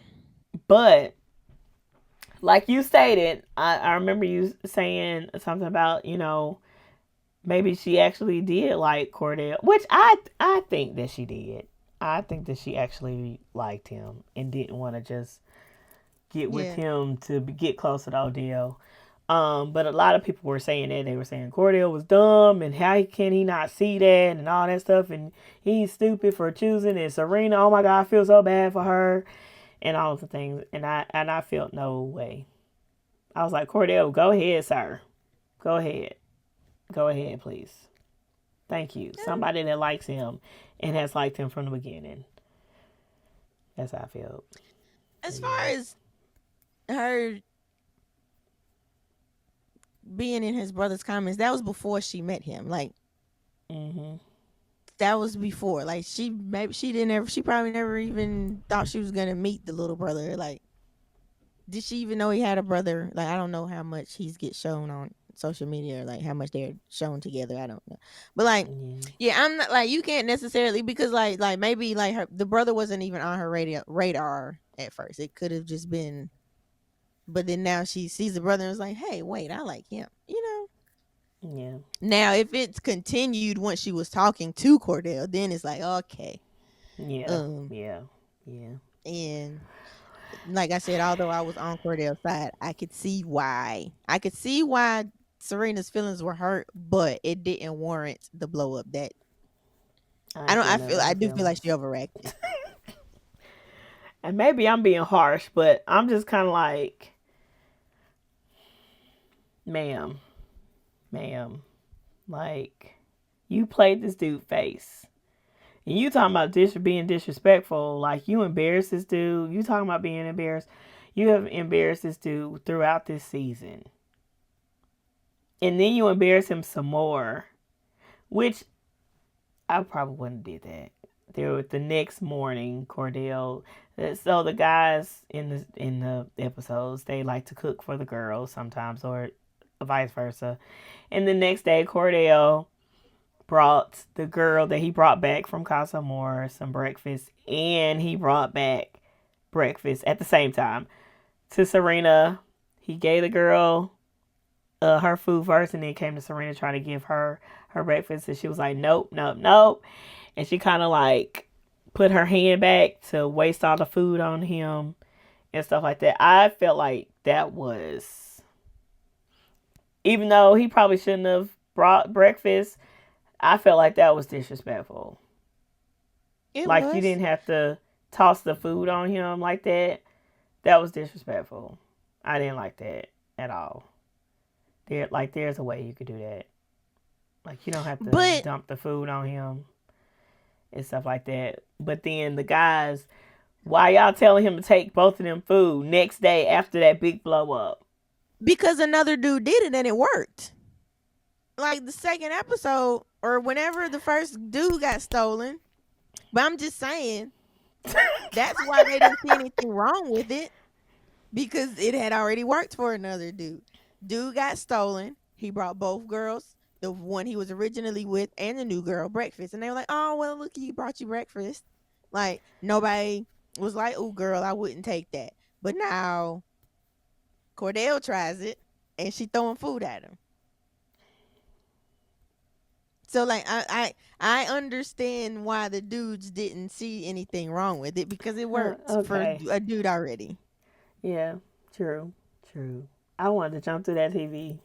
but like you stated, I remember you saying something about, maybe she actually did like Kordell, which I think that she did. I think that she actually liked him and didn't want to just get with Yeah. him to get closer to Odell. But a lot of people were saying that. They were saying Kordell was dumb and how can he not see that and all that stuff, and he's stupid for choosing, and Serena, oh my God, I feel so bad for her and all of the things. And I felt no way. I was like, Kordell, go ahead, sir. Go ahead. Go ahead, please. Thank you. Somebody that likes him and has liked him from the beginning. That's how I felt. As far as her being in his brother's comments, that was before she met him. Like, that was before. Like, she probably never even thought she was gonna meet the little brother. Like, did she even know he had a brother? Like, I don't know how much he's get shown on social media, or like how much they're shown together. I don't know, but like, yeah, I'm not like, you can't necessarily, because like maybe like the brother wasn't even on her radar at first. It could have just been, but then now she sees the brother and is like, hey, wait, I like him, Yeah. Now, if it's continued once she was talking to Kordell, then it's like, okay. Yeah. And like I said, although I was on Kordell's side, I could see why Serena's feelings were hurt, but it didn't warrant the blow up. That I do feel like she overreacted. And maybe I'm being harsh, but I'm just kind of like, ma'am, like, you played this dude face. And you talking about being disrespectful, like, you embarrassed this dude. You talking about being embarrassed. You have embarrassed this dude throughout this season. And then you embarrass him some more, which I probably wouldn't have did that. The next morning, Kordell. So the guys in the episodes, they like to cook for the girls sometimes, or vice versa. And the next day, Kordell brought the girl that he brought back from Casa Amor some breakfast, and he brought back breakfast at the same time to Serena. He gave the girl her food first, and then came to Serena trying to give her breakfast, and she was like, nope. And she kind of like put her hand back to waste all the food on him and stuff like that. I felt like that was, even though he probably shouldn't have brought breakfast, I felt like that was disrespectful. You didn't have to toss the food on him like that. That was disrespectful. I didn't like that at all. There's a way you could do that. Like, you don't have to dump the food on him and stuff like that. But then the guys, why y'all telling him to take both of them food next day after that big blow up? Because another dude did it and it worked. Like the second episode, or whenever the first dude got stolen. But I'm just saying, that's why they didn't see anything wrong with it, because it had already worked for another dude. Dude got stolen. He brought both girls, the one he was originally with and the new girl, breakfast. And they were like, oh, well, look, he brought you breakfast. Like, nobody was like, oh, girl, I wouldn't take that. But now Kordell tries it, and she throwing food at him. So, like, I understand why the dudes didn't see anything wrong with it, because it worked for a dude already. Yeah, true. I wanted to jump through that TV.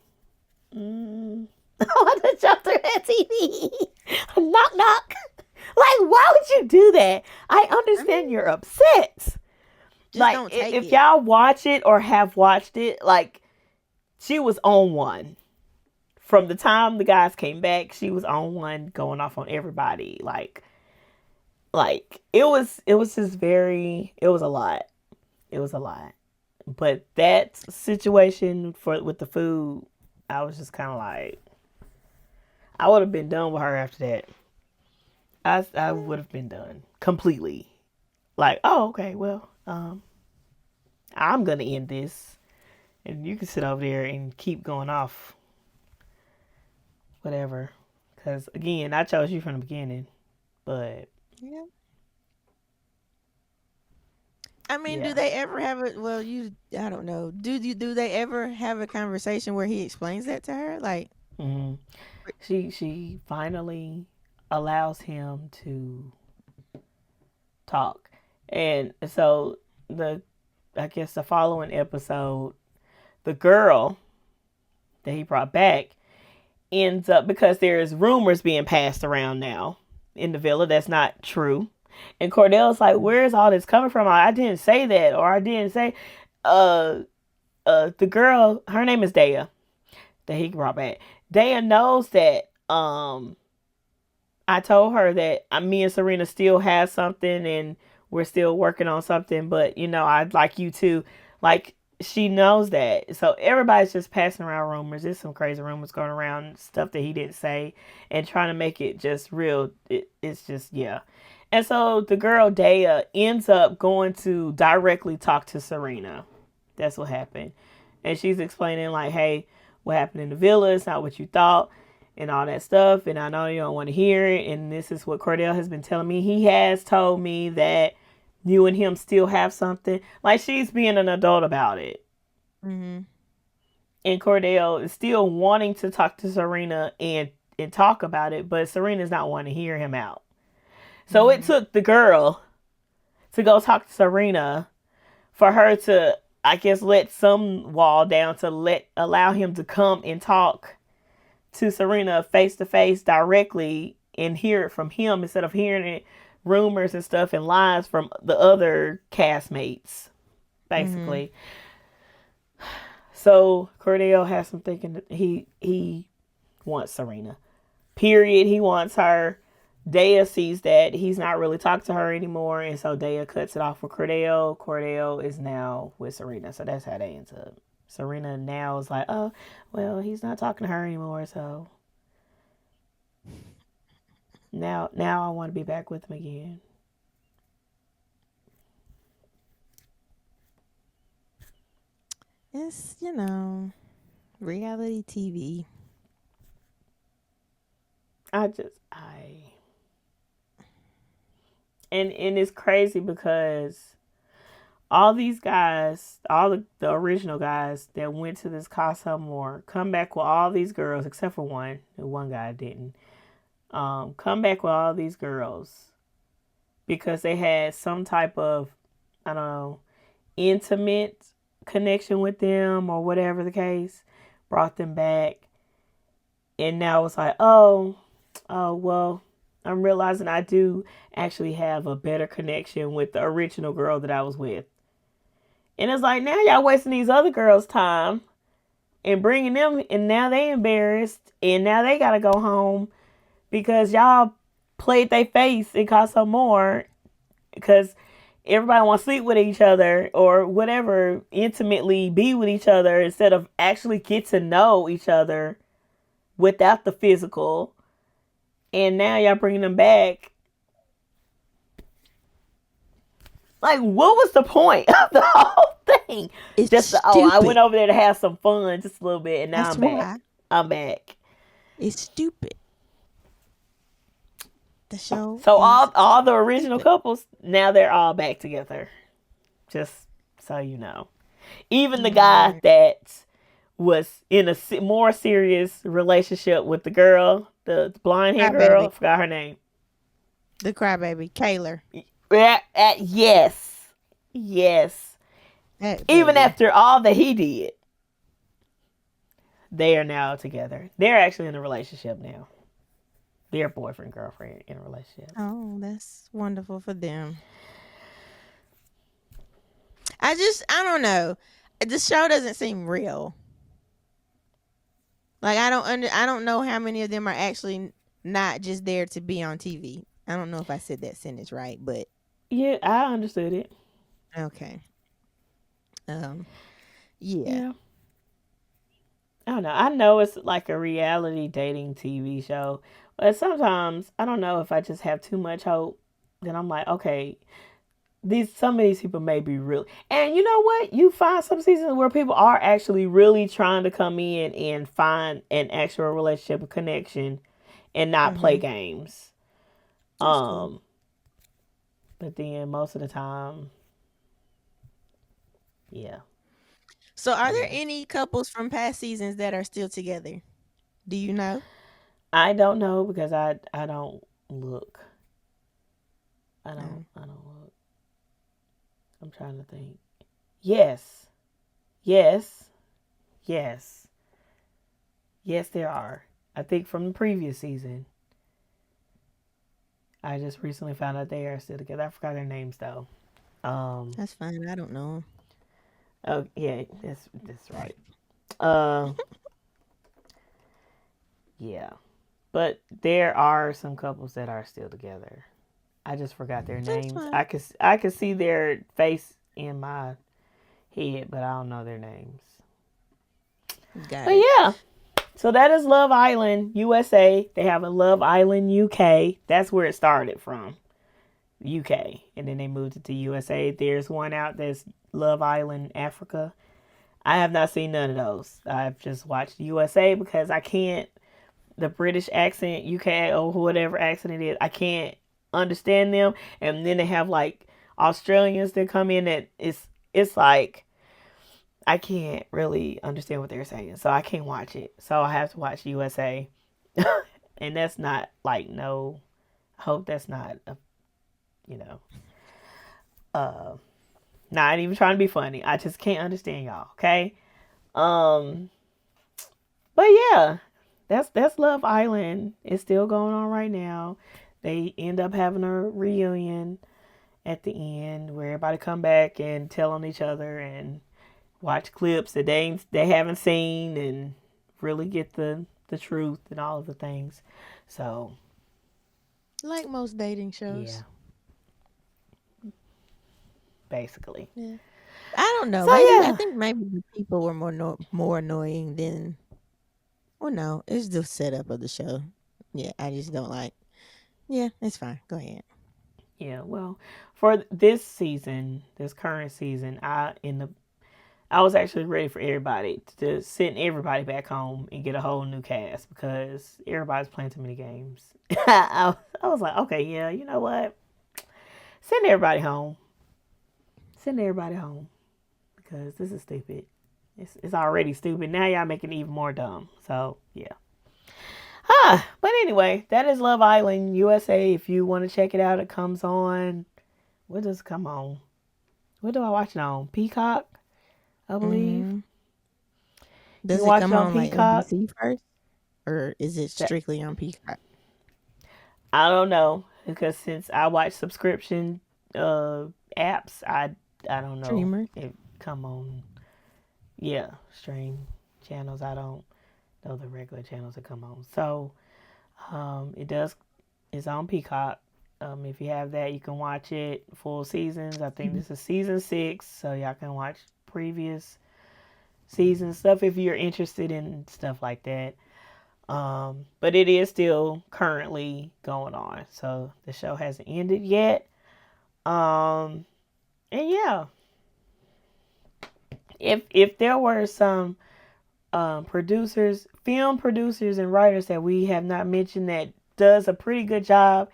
I wanted to jump through that TV. Knock, knock. Like, why would you do that? I understand you're upset. Like, if y'all watch it or have watched it, like, she was on one. From the time the guys came back, she was on one, going off on everybody. Like it was just very, it was a lot. But that situation with the food, I was just kind of like, I would have been done with her after that. I would have been done completely. Like, oh, okay, well, I'm gonna end this, and you can sit over there and keep going off. Whatever, because again, I chose you from the beginning, but yeah. I mean, do they ever have it? Well, I don't know. Do they ever have a conversation where he explains that to her? Like, she finally allows him to talk, and so I guess the following episode, the girl that he brought back ends up, because there's rumors being passed around now in the villa that's not true. And Kordell's like, where's all this coming from? I didn't say that, or I didn't say the girl, her name is Daya, that he brought back. Daya knows that I told her that me and Serena still have something and we're still working on something, but I'd like you to, like, she knows that. So everybody's just passing around rumors. There's some crazy rumors going around, stuff that he didn't say, and trying to make it just real. It's just, yeah. And so the girl Daya ends up going to directly talk to Serena. That's what happened. And she's explaining, like, hey, what happened in the villa, it's not what you thought, and all that stuff. And I know you don't want to hear it. And this is what Kordell has been telling me. He has told me that you and him still have something. Like, she's being an adult about it. Mm-hmm. And Kordell is still wanting to talk to Serena and talk about it, but Serena's not wanting to hear him out. So it took the girl to go talk to Serena for her to, I guess, let some wall down to allow him to come and talk to Serena face to face directly and hear it from him instead of hearing it rumors and stuff and lies from the other castmates, basically. So Kordell has some thinking that he wants Serena. Period. He wants her. Daya sees that he's not really talking to her anymore, and so Daya cuts it off with Kordell. Kordell is now with Serena, so that's how they end up. Serena now is like, oh, well, he's not talking to her anymore, so now I want to be back with him again. It's, reality TV. And it's crazy because all these guys, all the original guys that went to this Casa More, come back with all these girls, except for one. One guy didn't. Come back with all these girls because they had some type of, I don't know, intimate connection with them or whatever the case, brought them back. And now it's like, oh, well, I'm realizing I do actually have a better connection with the original girl that I was with. And it's like, now y'all wasting these other girls' time and bringing them, and now they embarrassed, and now they got to go home because y'all played their face and cost some more because everybody wants to sleep with each other or whatever, intimately be with each other instead of actually get to know each other without the physical. And now y'all bringing them back. Like, what was the point of the whole thing? It's just stupid. I went over there to have some fun just a little bit, and now That's I'm back. why. I'm back. It's stupid. The show. So all the original couples, now they're all back together. Just so you know. Even the guy that was in a more serious relationship with the girl, the blonde hair girl, I forgot her name. The crybaby, Kayla. Yes. Even after all that he did, they are now together. They're actually in a relationship now. They're boyfriend, girlfriend in a relationship. Oh, that's wonderful for them. I don't know. The show doesn't seem real. Like, I don't know how many of them are actually not just there to be on TV. I don't know if I said that sentence right, but yeah, I understood it. Okay. Yeah. I don't know. I know it's like a reality dating TV show, but sometimes I don't know if I just have too much hope. Then I'm like, okay, some of these people may be real. And you know what? You find some seasons where people are actually really trying to come in and find an actual relationship, a connection, and not play games. Cool. But then most of the time, yeah. So are there any couples from past seasons that are still together? Do you know? I don't know because I don't look. I don't look. I'm trying to think. Yes. Yes, there are. I think from the previous season. I just recently found out they are still together. I forgot their names though. That's fine. I don't know. Oh yeah, that's right. Uh, yeah, but there are some couples that are still together. I just forgot their That's names. fine. I could see their face in my head, but I don't know their names. Got But it. yeah, so that is Love Island USA. They have a Love Island UK. That's where it started from, UK, and then they moved it to USA. There's one out that's Love Island Africa. I have not seen none of those. I've just watched USA because I can't, the British accent, UK or whatever accent it is, I can't understand them. And then they have like Australians that come in that it's like I can't really understand what they're saying. So I can't watch it. So I have to watch USA. And that's not like no, I hope that's not a, you know, uh not even trying to be funny. I just can't understand y'all, okay? Um but yeah, that's Love Island. It's still going on right now. They end up having a reunion at the end where everybody come back and tell on each other and watch clips that they haven't seen and really get the truth and all of the things. So Like most dating yeah, shows. basically. Yeah. I don't know. So Maybe I yeah, think maybe the people were more annoying than. Well, no, it's the setup of the show. Yeah, I just don't like. Yeah, it's fine. Go ahead. yeah. Well, for this season, this current season, I was actually ready for everybody to send everybody back home and get a whole new cast because everybody's playing too many games. I was like, okay, yeah, you know what? Send everybody home. Send everybody home because this is stupid. It's already stupid. Now y'all making it even more dumb. So yeah. But anyway, that is Love Island USA. If you want to check it out, it comes on. What does it come on? What do I watch it on? Peacock, I believe. Hmm. You Does can it watch it come on on like Peacock. NBC first, or is it That strictly on Peacock I don't know because since I watch subscription uh apps, I don't know streamers? if come on. Yeah, stream channels. I don't know the regular channels that come on. So it does. It's on Peacock. If you have that, you can watch it full seasons. I think this is season 6, so y'all can watch previous season stuff if you're interested in stuff like that. But it is still currently going on, so the show hasn't ended yet. And yeah, if there were some film producers and writers that we have not mentioned that does a pretty good job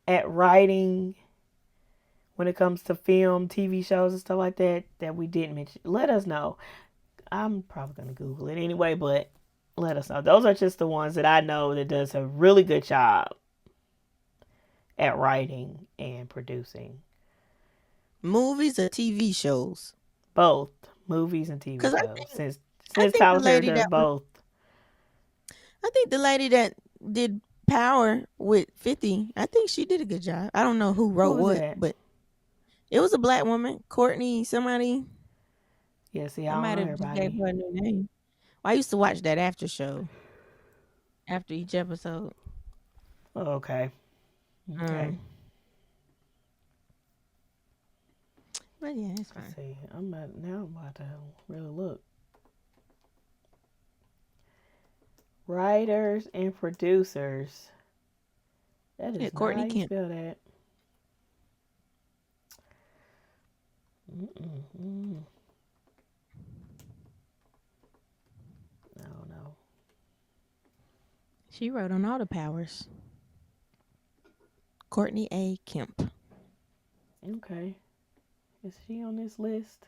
at writing when it comes to film, TV shows, and stuff like that that we didn't mention, let us know. I'm probably gonna Google it anyway, but let us know. Those are just the ones that I know that does a really good job at writing and producing. Movies or TV shows? Both movies and TV Because shows. I Since think the Tyler Perry lady does that was both. I think the lady that did Power with 50, I think she did a good job. I don't know who Who wrote was what, that? but it was a black woman, Courtney somebody. Yeah, see, I I don't might know have just gave everybody. her a new name. Well, I used to watch that after show after each episode. Oh, okay. Okay. Um, but yeah, it's Let's fine. see. I'm about to really look. Writers and producers. That Yeah, is not how Courtney you Kemp. spell that. Mm-mm-mm. I don't know. She wrote on all the powers. Courtney A. Kemp. Okay. Is she on this list?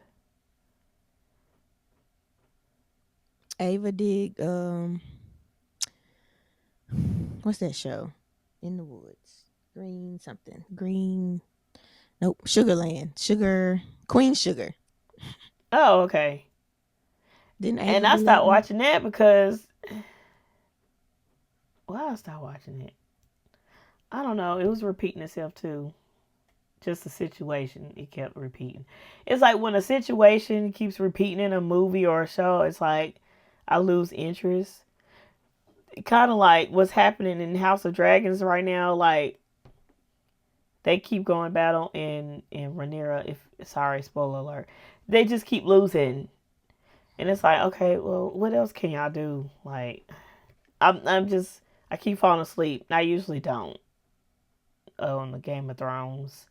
Ava did what's that show? In the Woods. Green something. Green Nope. Sugarland. Sugar Queen Sugar. Oh, okay. Didn't And Ava I do that stopped one? watching that because Why I stopped watching it? I don't know. It was repeating itself too. Just a situation, it kept repeating. It's like when a situation keeps repeating in a movie or a show, it's like I lose interest. Kind of like what's happening in House of Dragons right now. Like they keep going battle in Rhaenyra. Sorry, spoiler alert. They just keep losing, and it's like, okay, well, what else can y'all do? Like, I keep falling asleep. I usually don't. On the Game of Thrones,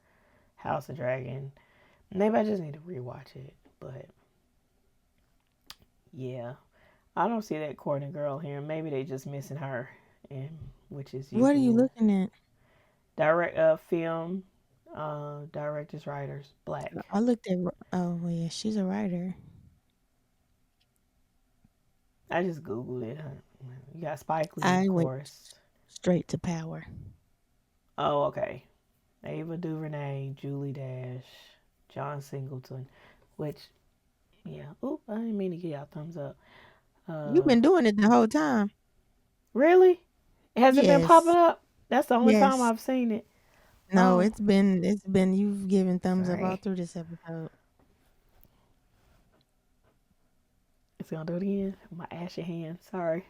House of Dragon. Maybe I just need to rewatch it, but yeah, I don't see that Courtney girl here. Maybe they just missing her, and which is What are you usual. looking at? Film, directors, writers, black. I looked at. Oh, well, yeah, she's a writer. I just googled it. You got Spike Lee, I of went course. straight to Power. Oh, okay. Ava DuVernay, Julie Dash, John Singleton, which, yeah. Oop, I didn't mean to give y'all thumbs up. You've been doing it the whole time. Really? Has it been popping Yes. up? That's the only time Yes. I've seen it. No, Oh. it's been you've given thumbs up all Sorry. through this episode. It's gonna do it again. My ashy hand. Sorry.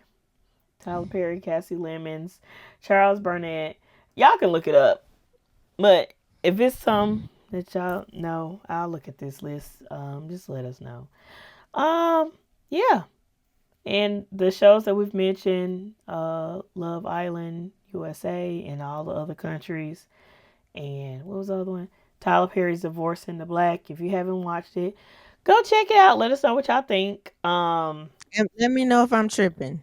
Tyler Perry, Cassie Lemons, Charles Burnett. Y'all can look it up. But if it's some that y'all know, I'll look at this list. Just let us know. Yeah. And the shows that we've mentioned, Love Island, USA, and all the other countries. And what was the other one? Tyler Perry's Divorce in the Black. If you haven't watched it, go check it out. Let us know what y'all think. And let me know if I'm tripping.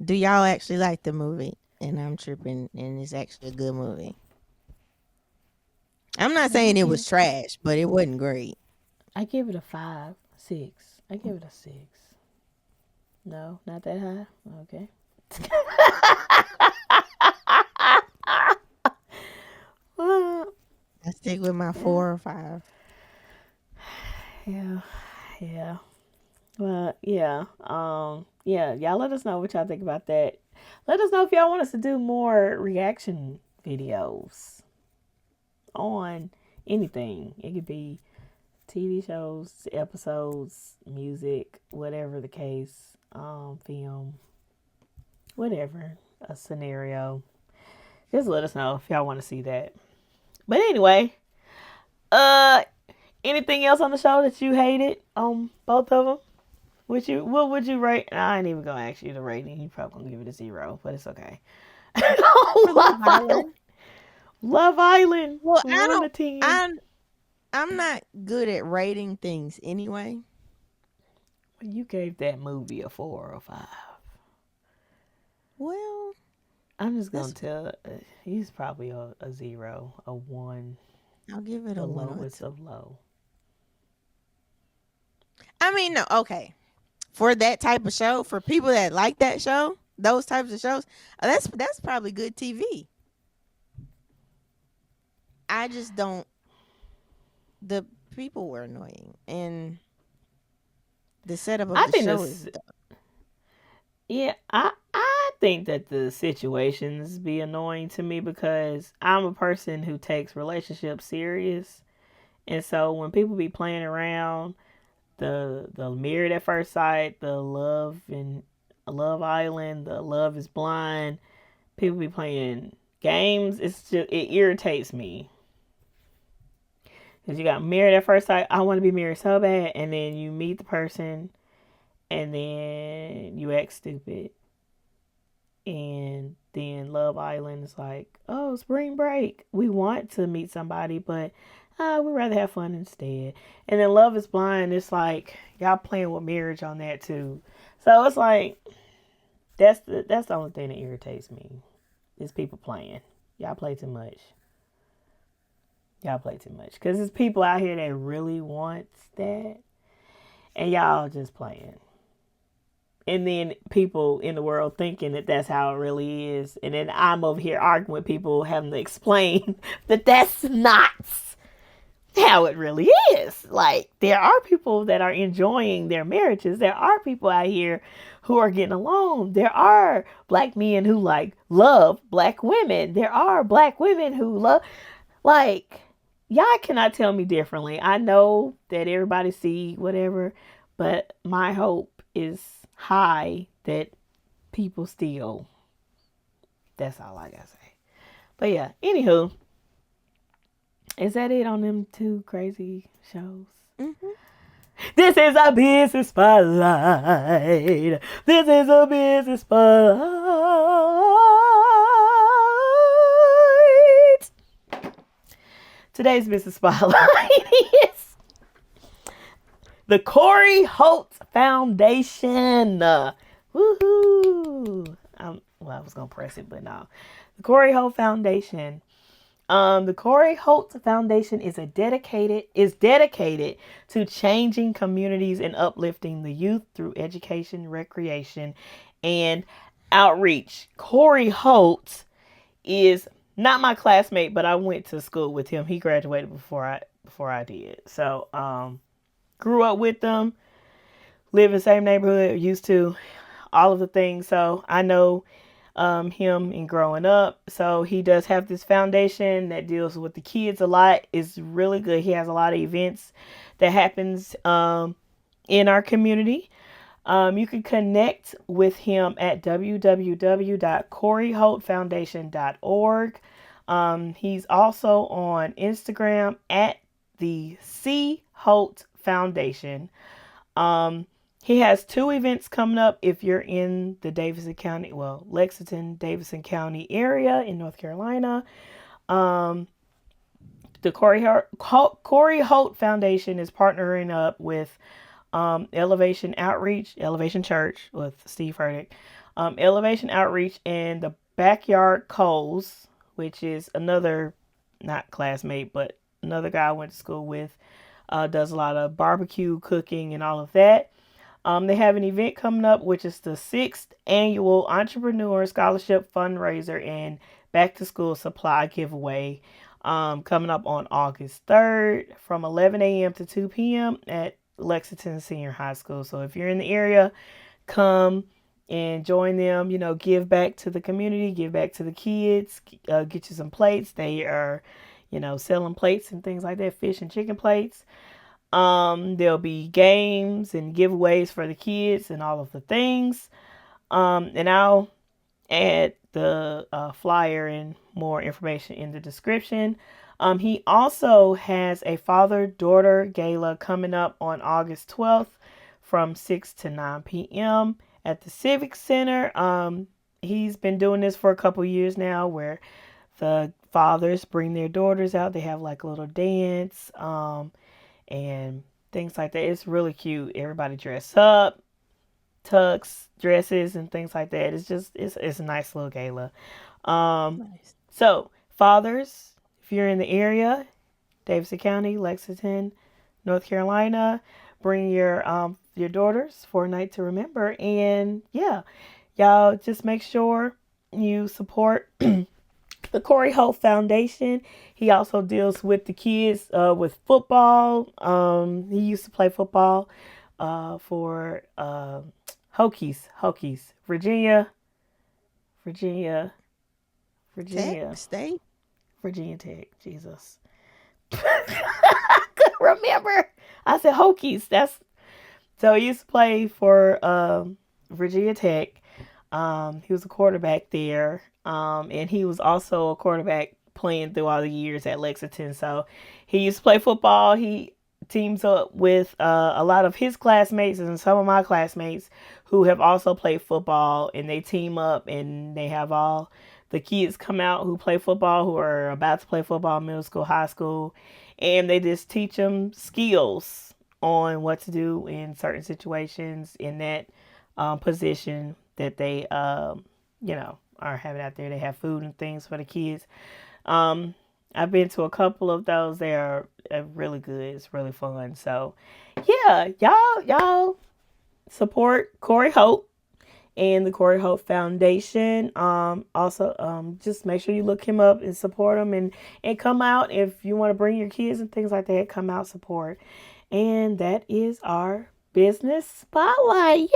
Do y'all actually like the movie? And I'm tripping, and it's actually a good movie. I'm not saying it was trash, but it wasn't great. I give it a 5, 6. I give it a 6. No, not that high. Okay. I stick with my 4 or 5. Yeah. Well, yeah. Yeah, y'all let us know what y'all think about that. Let us know if y'all want us to do more reaction videos on anything. It could be TV shows, episodes, music, whatever the case, film, whatever, a scenario. Just let us know if y'all want to see that. But anyway, anything else on the show that you hated on both of them? What would you rate? I ain't even gonna ask you the rating. You probably gonna give it a 0, but it's okay. Love Island. Love Island. Well, 1 to 10. I'm not good at rating things anyway. You gave that movie a 4 or 5. Well, I'm just gonna tell. He's probably a 0, a 1. I'll give it the a 1 or lowest 2. of low. I mean, no, okay. For that type of show, for people that like that show, those types of shows, that's probably good TV. I just don't. The people were annoying, and the setup of the show is. Yeah, I think that the situations be annoying to me because I'm a person who takes relationships serious, and so when people be playing around, the Married at First Sight, the Love Island, the Love is Blind, people be playing games. It irritates me. Because you got Married at First Sight, I want to be married so bad, and then you meet the person, and then you act stupid. And then Love Island is like, oh, spring break. We want to meet somebody, but we'd rather have fun instead. And then Love is Blind, it's like, y'all playing with marriage on that too. So it's like, that's the only thing that irritates me, is people playing. Y'all play too much. Because there's people out here that really want that, and y'all just playing. And then people in the world thinking that that's how it really is. And then I'm over here arguing with people, having to explain that that's not. how it really is. Like, there are people that are enjoying their marriages. There are people out here who are getting along. There are black men who like love black women. There are black women who love, like, y'all cannot tell me differently. I know that everybody see whatever, but my hope is high that people still. That's all I gotta say. But yeah, anywho, is that it on them two crazy shows? Mm-hmm. This is a business spotlight. This is a business spotlight. Today's business spotlight is the Cory Holt Foundation. Woohoo! Well, I was gonna press it, but no. The Cory Holt Foundation. The Cory Holt Foundation is dedicated to changing communities and uplifting the youth through education, recreation, and outreach. Cory Holt is not my classmate, but I went to school with him. He graduated before I did. So, grew up with them, live in the same neighborhood, used to all of the things. So I know him in growing up. So he does have this foundation that deals with the kids a lot. It's really good. He has a lot of events that happens in our community. You can connect with him at www.coryholtfoundation.org. He's also on Instagram at the C Holt Foundation. He has 2 events coming up if you're in the Lexington, Davidson County area in North Carolina. The Cory Holt Foundation is partnering up with Elevation Church with Steve Furtick, Elevation Outreach, and the Backyard Coles, which is another, not classmate, but another guy I went to school with, does a lot of barbecue cooking and all of that. They have an event coming up, which is the 6th annual Entrepreneur Scholarship Fundraiser and Back to School Supply Giveaway, coming up on August 3rd from 11 a.m. to 2 p.m. at Lexington Senior High School. So if you're in the area, come and join them. Give back to the community, give back to the kids, get you some plates. They are, selling plates and things like that, fish and chicken plates. There'll be games and giveaways for the kids and all of the things. And I'll add the flyer and more information in the description. He also has a father-daughter gala coming up on August 12th from 6 to 9 p.m. at the Civic Center. He's been doing this for a couple years now, where the fathers bring their daughters out. They have like a little dance, and things like that. It's really cute. Everybody dress up, tux, dresses, and things like that. It's a nice little gala. Nice. So fathers, if you're in the area, Davidson County, Lexington, North Carolina, bring your daughters for a night to remember. And yeah, y'all just make sure you support the Cory Holt Foundation. He also deals with the kids with football. He used to play football for Hokies, Virginia Tech, State. Virginia Tech. Jesus. I couldn't remember. I said Hokies. So he used to play for Virginia Tech. He was a quarterback there. And he was also a quarterback playing through all the years at Lexington. So he used to play football. He teams up with a lot of his classmates and some of my classmates who have also played football, and they team up and they have all the kids come out who play football, who are about to play football, middle school, high school, and they just teach them skills on what to do in certain situations in that position that they, are having out there. They have food and things for the kids. I've been to a couple of those. They are really good. It's really fun. So yeah, y'all support Cory Holt. and the Cory Holt Foundation. Also, just make sure you look him up and support him, and come out if you want to bring your kids and things like that. Come out, support. And that is our business spotlight. Yay!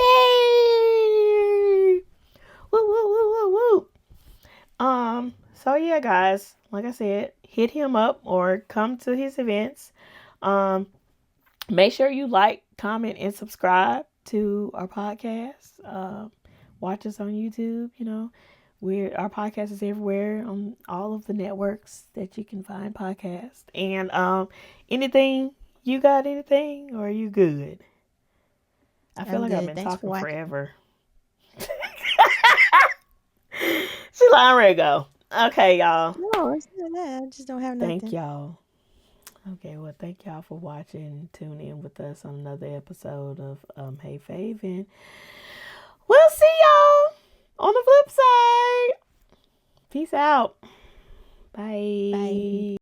Woo woo woo woo woo. So yeah, guys, like I said, hit him up or come to his events. Make sure you like, comment, and subscribe to our podcast. Watch us on YouTube. Our podcast is everywhere on all of the networks that you can find podcasts. And anything, you got anything, or are you good? I feel like I've been talking forever. She's like, I'm ready to go. Okay, y'all. No, it's not that. I just don't have nothing. Thank y'all. Okay, well, thank y'all for watching. Tune in with us on another episode of Hey Fave, and we'll see y'all on the flip side. Peace out. Bye. Bye.